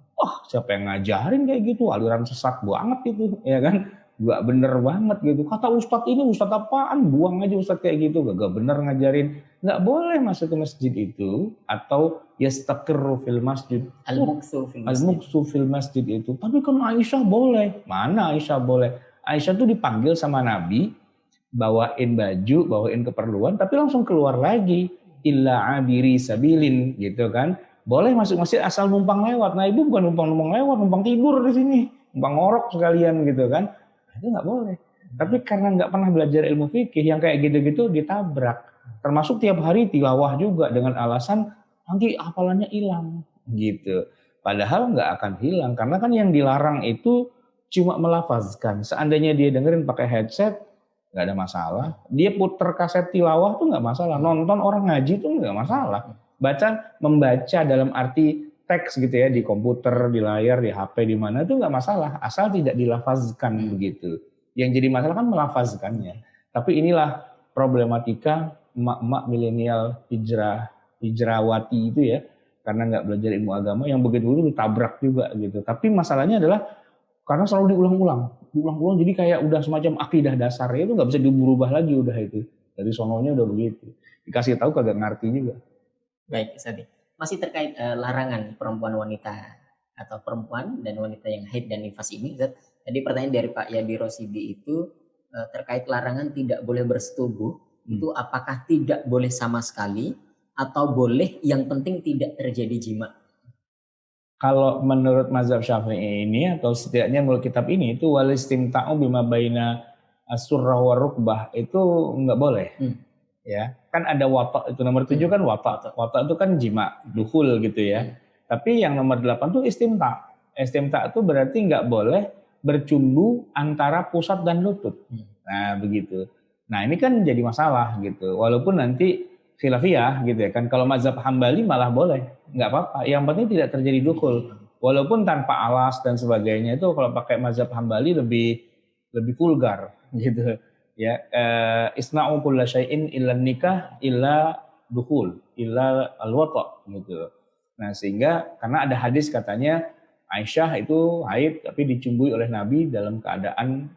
Siapa yang ngajarin kayak gitu? Aliran sesat banget itu, ya kan? Gak bener banget gitu. Kata Ustadz ini, Ustadz apaan? Buang aja Ustadz kayak gitu. Gak bener ngajarin. Gak boleh masuk ke masjid itu. Atau yastaqirru fil masjid. Al-muqsu fil masjid itu. Tapi kan Aisyah boleh. Mana Aisyah boleh? Aisyah tuh dipanggil sama Nabi, bawain baju, bawain keperluan, tapi langsung keluar lagi. Illa abiri sabilin gitu kan. Boleh masuk masjid asal numpang lewat. Nah ibu bukan numpang lewat, numpang tidur di sini. Numpang ngorok sekalian gitu kan. Itu nggak boleh. Tapi karena nggak pernah belajar ilmu fikih, yang kayak gitu-gitu ditabrak. Termasuk tiap hari tilawah juga dengan alasan nanti hafalannya hilang gitu. Padahal nggak akan hilang karena kan yang dilarang itu cuma melafazkan. Seandainya dia dengerin pakai headset nggak ada masalah. Dia puter kaset tilawah tuh nggak masalah. Nonton orang ngaji tuh nggak masalah. Membaca dalam arti teks gitu ya, di komputer, di layar, di HP, di mana itu nggak masalah, asal tidak dilafazkan begitu. Yang jadi masalah kan melafazkannya. Tapi inilah problematika emak-emak milenial hijrawati itu ya, karena nggak belajar ilmu agama, yang begitu ditabrak juga gitu. Tapi masalahnya adalah karena selalu diulang-ulang, jadi kayak udah semacam akidah dasar itu nggak bisa diubah lagi udah itu. Dari sononya udah begitu. Dikasih tahu kagak ngerti juga. Baik, Ustaz. Masih terkait larangan perempuan wanita atau perempuan dan wanita yang haid dan nifas ini, Ustaz, Tadi pertanyaan dari Pak Yadi Rosidi itu terkait larangan tidak boleh bersetubuh, itu apakah tidak boleh sama sekali atau boleh yang penting tidak terjadi jima? Kalau menurut mazhab Syafi'i ini atau setidaknya menurut kitab ini itu wal istimta'u bima baina as-surrah wa rukbah itu nggak boleh. Ya, kan ada wata itu nomor 7 kan wata. Wata itu kan jima, dukhul gitu ya. Tapi yang nomor 8 itu istimta'. Istimta' itu berarti nggak boleh bercumbu antara pusat dan lutut. Nah, begitu. Nah, ini kan jadi masalah gitu. Walaupun nanti khilafiyah gitu ya kan. Kalau mazhab Hambali malah boleh, nggak apa-apa. Yang penting tidak terjadi dukhul. Walaupun tanpa alas dan sebagainya itu kalau pakai mazhab Hambali lebih vulgar gitu. Ya, isna'u kulla syai'in illa nikah illa dukhul illa al-wata gitu. Nah, sehingga karena ada hadis katanya Aisyah itu haid tapi dicumbui oleh Nabi dalam keadaan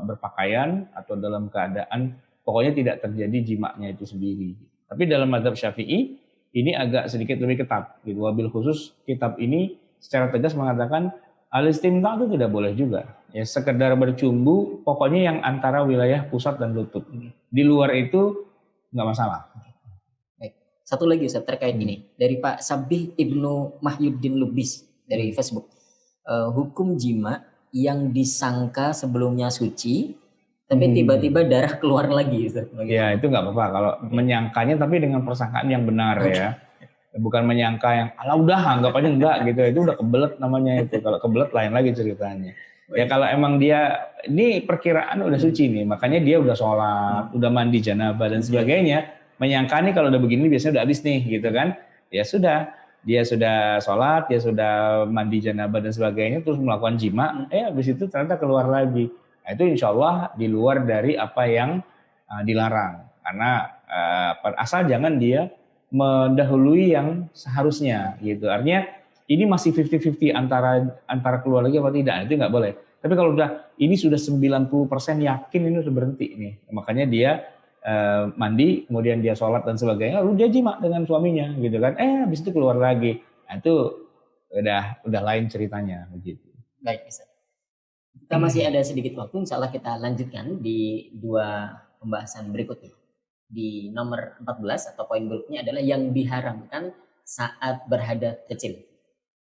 berpakaian atau dalam keadaan pokoknya tidak terjadi jimaknya itu sendiri. Tapi dalam mazhab Syafi'i ini agak sedikit lebih ketat gitu. Wabil khusus kitab ini secara tegas mengatakan al-istimta' itu tidak boleh juga. Ya sekedar bercumbu pokoknya yang antara wilayah pusat dan lutut. Di luar itu nggak masalah. Baik. Satu lagi Ustaz terkait ini dari Pak Sabih Ibnu Mahyuddin Lubis dari Facebook. Hukum jima yang disangka sebelumnya suci tapi tiba-tiba darah keluar lagi Ustaz. Ya itu nggak apa-apa kalau menyangkanya tapi dengan persangkaan yang benar ya. Bukan menyangka yang ala udah anggap aja enggak gitu. Itu udah kebelet namanya itu. Kalau kebelet lain lagi ceritanya. Ya kalau emang dia ini perkiraan udah suci nih, makanya dia udah sholat, udah mandi janabah dan sebagainya. Menyangka nih kalau udah begini biasanya udah habis nih gitu kan. Ya sudah, dia sudah sholat, dia sudah mandi janabah dan sebagainya, terus melakukan jima, habis itu ternyata keluar lagi. Nah, itu insya Allah di luar dari apa yang dilarang. Karena asal jangan dia mendahului yang seharusnya gitu. Artinya ini masih 50-50 antara keluar lagi apa tidak, itu nggak boleh. Tapi kalau udah ini sudah 90% yakin ini sudah berhenti nih. Makanya dia mandi, kemudian dia sholat dan sebagainya, lalu dia jima dengan suaminya gitu kan. Habis itu keluar lagi. Nah, itu udah lain ceritanya begitu. Baik, Ustaz. Kita masih ada sedikit waktu, insya Allah kita lanjutkan di dua pembahasan berikutnya. Di nomor 14 atau poin berikutnya adalah yang diharamkan saat berhadas kecil.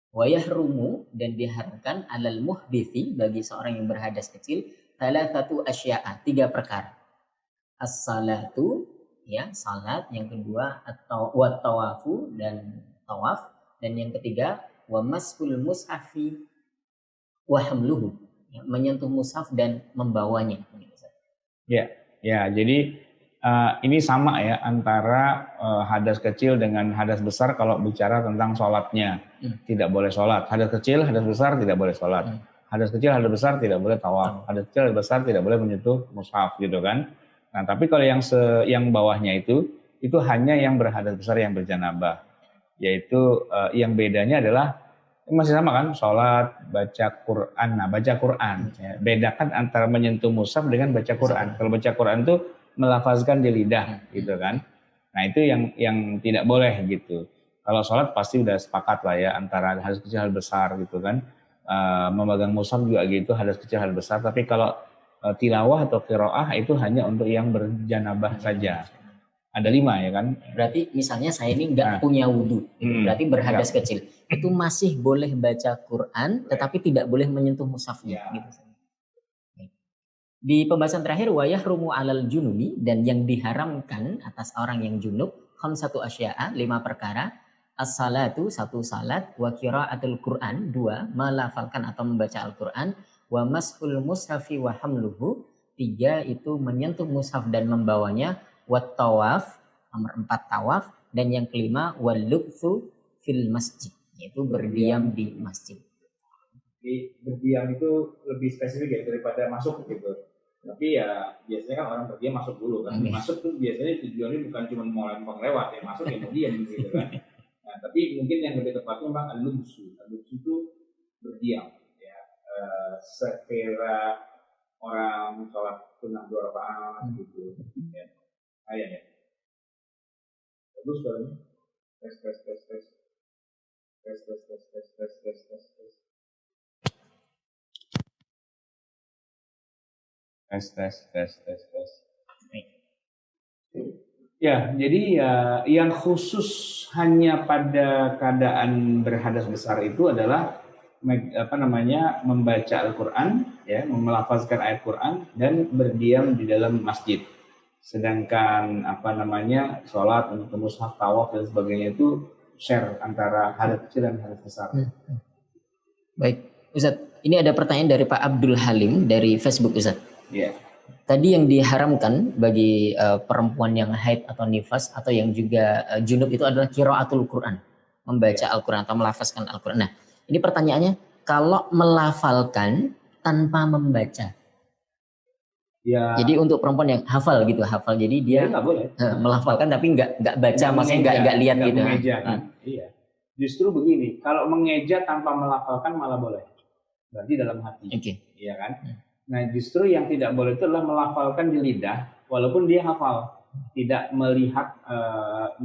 Wayahrumu dan diharamkan alal muhdithi bagi seorang yang berhadas kecil satu asya'a 3 perkara. As-salatu ya salat, yang kedua atau wat tawafu dan tawaf, dan yang ketiga wa masful mushafi wa hamluhu ya, menyentuh mushaf dan membawanya. Ya jadi ini sama ya antara hadas kecil dengan hadas besar kalau bicara tentang sholatnya. Tidak boleh sholat. Hadas kecil, hadas besar tidak boleh sholat. Hadas kecil, hadas besar tidak boleh tawaf. Hadas kecil, hadas besar tidak boleh menyentuh mushaf gitu kan. Nah tapi kalau yang bawahnya itu hanya yang berhadas besar yang berjanabah. Yaitu yang bedanya adalah masih sama kan, sholat, baca Quran. Nah baca Quran, ya. Bedakan antara menyentuh mushaf dengan baca Quran. Kalau baca Quran itu melafazkan di lidah gitu kan. Nah itu yang tidak boleh gitu. Kalau sholat pasti udah sepakat lah ya antara hadas kecil hadas besar gitu kan. Memegang mushaf juga gitu, hadas kecil hadas besar. Tapi kalau tilawah atau qiraah itu hanya untuk yang berjanabah saja. Ada 5 ya kan. Berarti misalnya saya ini nggak punya wudhu, berarti berhadas kecil. Itu masih boleh baca Quran tetapi tidak boleh menyentuh mushafnya gitu. Di pembahasan terakhir wayahrumu alal junubi dan yang diharamkan atas orang yang junub khamsatu asya'a 5 perkara. As-salatu 1 salat, wa qiraatul Quran 2 melafalkan atau membaca Al-Quran, wa mashul mushafi wa hamluhu 3 itu menyentuh mushaf dan membawanya, wa tawaf nomor 4 tawaf, dan yang kelima wal lubthu fil masjid yaitu berdiam di masjid. Berdiam itu lebih spesifik ya daripada masuk gitu. Tapi ya biasanya kan orang berdiam masuk dulu kan. Masuk tuh biasanya tujuannya bukan cuma mau lewat ya, masuk ya mau diam gitu kan. Nah, tapi mungkin yang lebih tepatnya memang al-lubsu. Al-lubsu itu berdiam ya. Sekira orang sholat sunnah 2 rakaat gitu ya. Ya. Bagus suaranya. Tes. Tes. Ya, jadi ya yang khusus hanya pada keadaan berhadas besar itu adalah membaca Al-Qur'an, ya, melafazkan ayat Qur'an dan berdiam di dalam masjid. Sedangkan sholat untuk mushaf, tawaf dan sebagainya itu share antara hadas kecil dan hadas besar. Baik, Ustaz. Ini ada pertanyaan dari Pak Abdul Halim dari Facebook, Ustaz. Ya. Tadi yang diharamkan bagi perempuan yang haid atau nifas atau yang juga junub itu adalah qiraatul Quran, membaca Al-Quran atau melafazkan Al-Quran. Nah, ini pertanyaannya, kalau melafalkan tanpa membaca. Ya. Jadi untuk perempuan yang hafal, jadi dia nggak boleh melafalkan tapi nggak baca, maksudnya nggak lihat gitu. Mengeja, kan? Iya. Justru begini, kalau mengeja tanpa melafalkan malah boleh. Berarti dalam hati. Iya kan? Nah, justru yang tidak boleh itu adalah melafalkan di lidah, walaupun dia hafal, tidak melihat,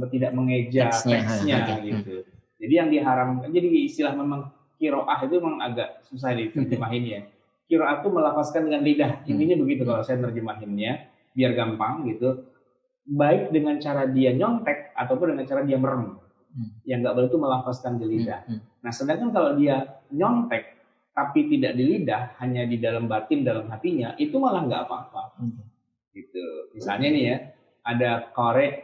tidak mengeja teksnya gitu. Jadi yang diharamkan, jadi istilah memang kiroah itu memang agak susah diterjemahin ya. Kiroah itu melafazkan dengan lidah, intinya begitu kalau saya terjemahinnya, biar gampang gitu. Baik dengan cara dia nyontek ataupun dengan cara dia merem. Yang nggak boleh itu melafazkan di lidah. Nah, sedangkan kalau dia nyontek tapi tidak di lidah, hanya di dalam batin, dalam hatinya, itu malah nggak apa-apa. Gitu. Misalnya nih ya, ada qari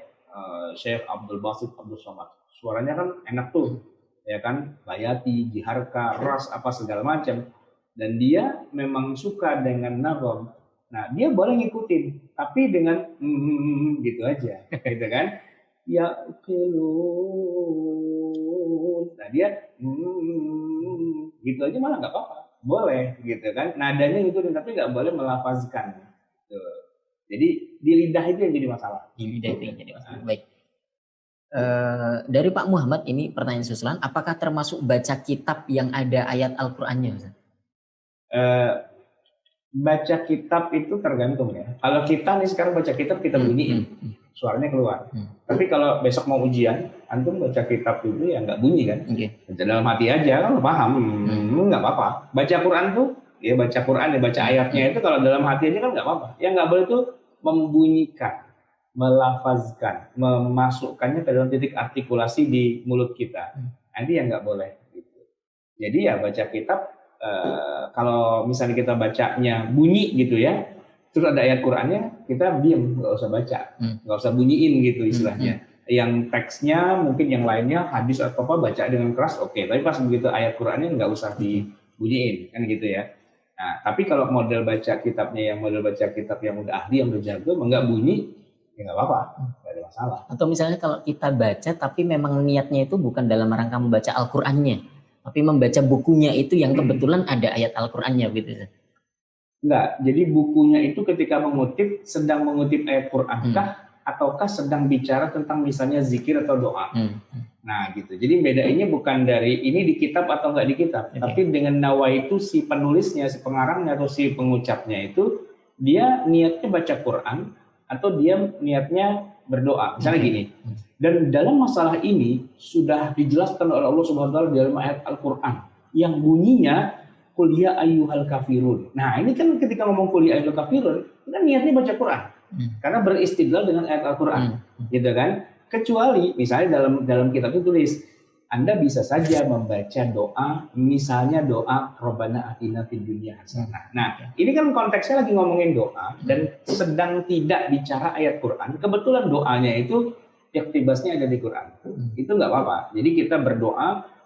Syekh Abdul Basit Abdul Somad. Suaranya kan enak tuh, ya kan, bayati, jiharka, ras, apa segala macam. Dan dia memang suka dengan nagom. Nah, dia boleh ngikutin, tapi dengan gitu aja, gitu kan? Ya, nah dia gitu aja malah nggak apa-apa, boleh gitu kan, nadanya ngikutin tapi nggak boleh melafazkan gitu. Jadi di lidah itu yang jadi masalah. Baik. Dari Pak Muhammad ini pertanyaan susulan, apakah termasuk baca kitab yang ada ayat Al-Qur'annya, Ustaz? Baca kitab itu tergantung ya. Kalau kita nih sekarang baca kitab kita bunyiin, suaranya keluar. Tapi kalau besok mau ujian, antum baca kitab itu ya nggak bunyi kan? Baca dalam hati aja, kan paham, nggak apa-apa. Baca Quran tuh, ya baca Quran ya baca ayatnya itu kalau dalam hati aja kan nggak apa-apa. Yang nggak boleh tuh membunyikan, melafazkan, memasukkannya ke dalam titik artikulasi di mulut kita. Nanti yang nggak boleh. Gitu. Jadi ya baca kitab. Kalau misalnya kita bacanya bunyi gitu ya, terus ada ayat Qur'annya, kita diam, nggak usah baca, nggak usah bunyiin gitu istilahnya. Yang teksnya mungkin yang lainnya hadis atau apa baca dengan keras, oke. Tapi pas begitu ayat Qur'annya nggak usah dibunyiin, kan gitu ya. Nah, tapi kalau model baca kitabnya yang model baca kitab yang udah ahli, yang udah jago, nggak bunyi, ya nggak apa-apa, nggak ada masalah. Atau misalnya kalau kita baca tapi memang niatnya itu bukan dalam rangka membaca Al-Qur'annya, tapi membaca bukunya itu yang kebetulan ada ayat Al-Qur'annya gitu. Enggak, jadi bukunya itu ketika mengutip, sedang mengutip ayat Qur'an kah, ataukah sedang bicara tentang misalnya zikir atau doa. Nah gitu, jadi bedainnya bukan dari ini di kitab atau enggak di kitab, tapi dengan nawa itu si penulisnya, si pengarangnya atau si pengucapnya itu, dia niatnya baca Qur'an atau dia niatnya berdoa. Misalnya gini, dan dalam masalah ini sudah dijelaskan oleh Allah Subhanahu wa taala dalam ayat Al-Qur'an yang bunyinya qul ya ayyuhal kafirun. Nah, ini kan ketika ngomong qul ya ayyuhal kafirun, kan niatnya baca Quran. Karena beristidlal dengan ayat Al-Qur'an. Gitu kan? Kecuali misalnya dalam kitab itu tulis, Anda bisa saja membaca doa, misalnya doa Rabbana atina fid dunya hasanah. Nah, ini kan konteksnya lagi ngomongin doa dan sedang tidak bicara ayat Quran. Kebetulan doanya itu iktibasnya ada di Quran. Itu nggak apa-apa. Jadi kita berdoa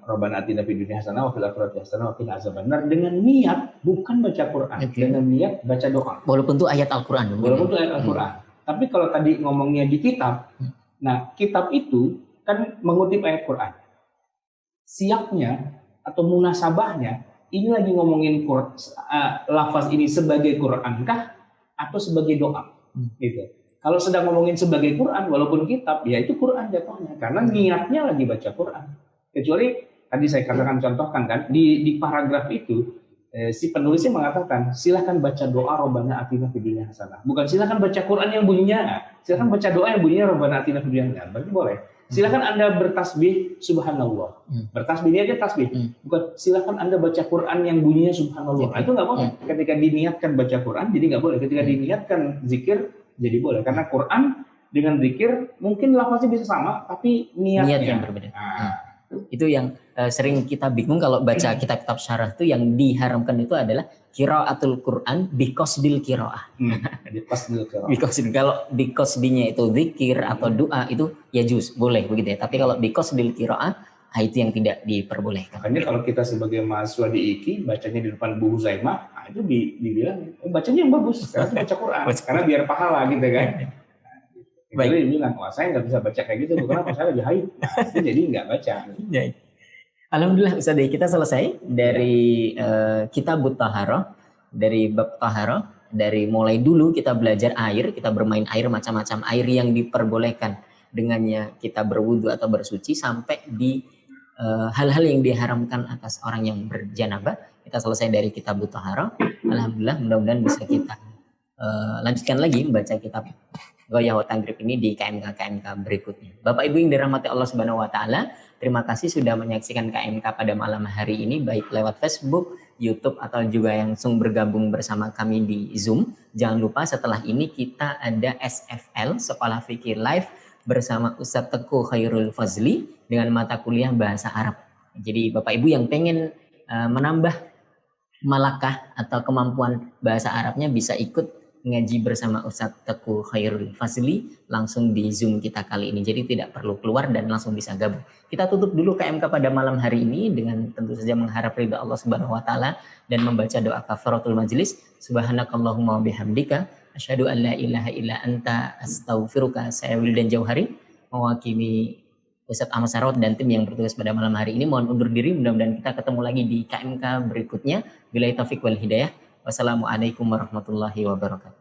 Rabbana atina fid dunya hasanah wa fil akhirati hasanah wa qina azabannar dengan niat bukan baca Quran, dengan niat baca doa. Walaupun itu ayat Al-Qur'an. Walaupun itu ayat Al-Qur'an. Tapi kalau tadi ngomongnya di kitab, nah kitab itu kan mengutip ayat Quran. Siapnya atau munasabahnya ini lagi ngomongin lafaz ini sebagai Quran kah atau sebagai doa? Gitu. Kalau sedang ngomongin sebagai Quran, walaupun kitab, ya itu Quran jatuhnya. Karena niatnya lagi baca Quran. Kecuali, tadi saya katakan contohkan kan, di paragraf itu, si penulisnya mengatakan, silahkan baca doa Rabbana atina fid dunya hasanah. Bukan silahkan baca Quran yang bunyinya. Silahkan baca doa yang bunyinya Rabbana atina fid dunya hasanah. Berarti boleh. Silakan Anda bertasbih subhanallah. Bertasbih ini aja tasbih. Bukan silakan Anda baca Quran yang bunyinya subhanallah. Nah, itu nggak boleh. Ketika diniatkan baca Quran jadi nggak boleh. Ketika diniatkan zikir jadi boleh. Karena Quran dengan zikir mungkin lafaznya bisa sama tapi niatnya yang berbeda. Itu yang sering kita bingung kalau baca kitab-kitab syarah itu yang diharamkan itu adalah qiraatul Quran biqasdil qiraah. Kalau biqasdinya itu zikir atau doa itu ya juz, boleh begitu ya. Tapi kalau biqasdil qiraah itu yang tidak diperbolehkan. Makanya kalau kita sebagai mahasiswa di IKI bacanya di depan Bu Huzaimah, itu dibilang bacanya yang bagus, karena baca Quran, karena biar pahala gitu kan. Baik. Dia bilang, wah saya nggak bisa baca kayak gitu, kenapa saya lagi haid, jadi nggak baca. Alhamdulillah Ustaz, kita selesai dari kitab Taharah, dari bab Taharah, dari mulai dulu kita belajar air, kita bermain air, macam-macam air yang diperbolehkan dengannya kita berwudu atau bersuci, sampai di hal-hal yang diharamkan atas orang yang berjanabah. Kita selesai dari kitab Taharah. Alhamdulillah, mudah-mudahan bisa kita lanjutkan lagi membaca kitab Ghayah wa Tanghrib ini di KMK berikutnya. Bapak Ibu yang dirahmati Allah Subhanahu wa taala, terima kasih sudah menyaksikan KMK pada malam hari ini baik lewat Facebook, YouTube atau juga yang langsung bergabung bersama kami di Zoom. Jangan lupa setelah ini kita ada SFL Sekolah Fikih Live bersama Ustadz Teguh Khairul Fazli dengan mata kuliah bahasa Arab. Jadi Bapak Ibu yang pengen menambah malakah atau kemampuan bahasa Arabnya bisa ikut ngaji bersama Ustadz Teguh Khairul Fazli langsung di Zoom kita kali ini. Jadi tidak perlu keluar dan langsung bisa gabung. Kita tutup dulu KMK pada malam hari ini dengan tentu saja mengharap ridha Allah Subhanahu wa taala dan membaca doa kafaratul majlis. Subhanakallahumma bihamdika asyhadu an la ilaha illa anta astaghfiruka. Saya Wildan Jauhari mewakili Ustadz Ahmad Sarot dan tim yang bertugas pada malam hari ini. Mohon undur diri, mudah-mudahan kita ketemu lagi di KMK berikutnya. Billahi taufik wal hidayah. Wassalamualaikum warahmatullahi wabarakatuh.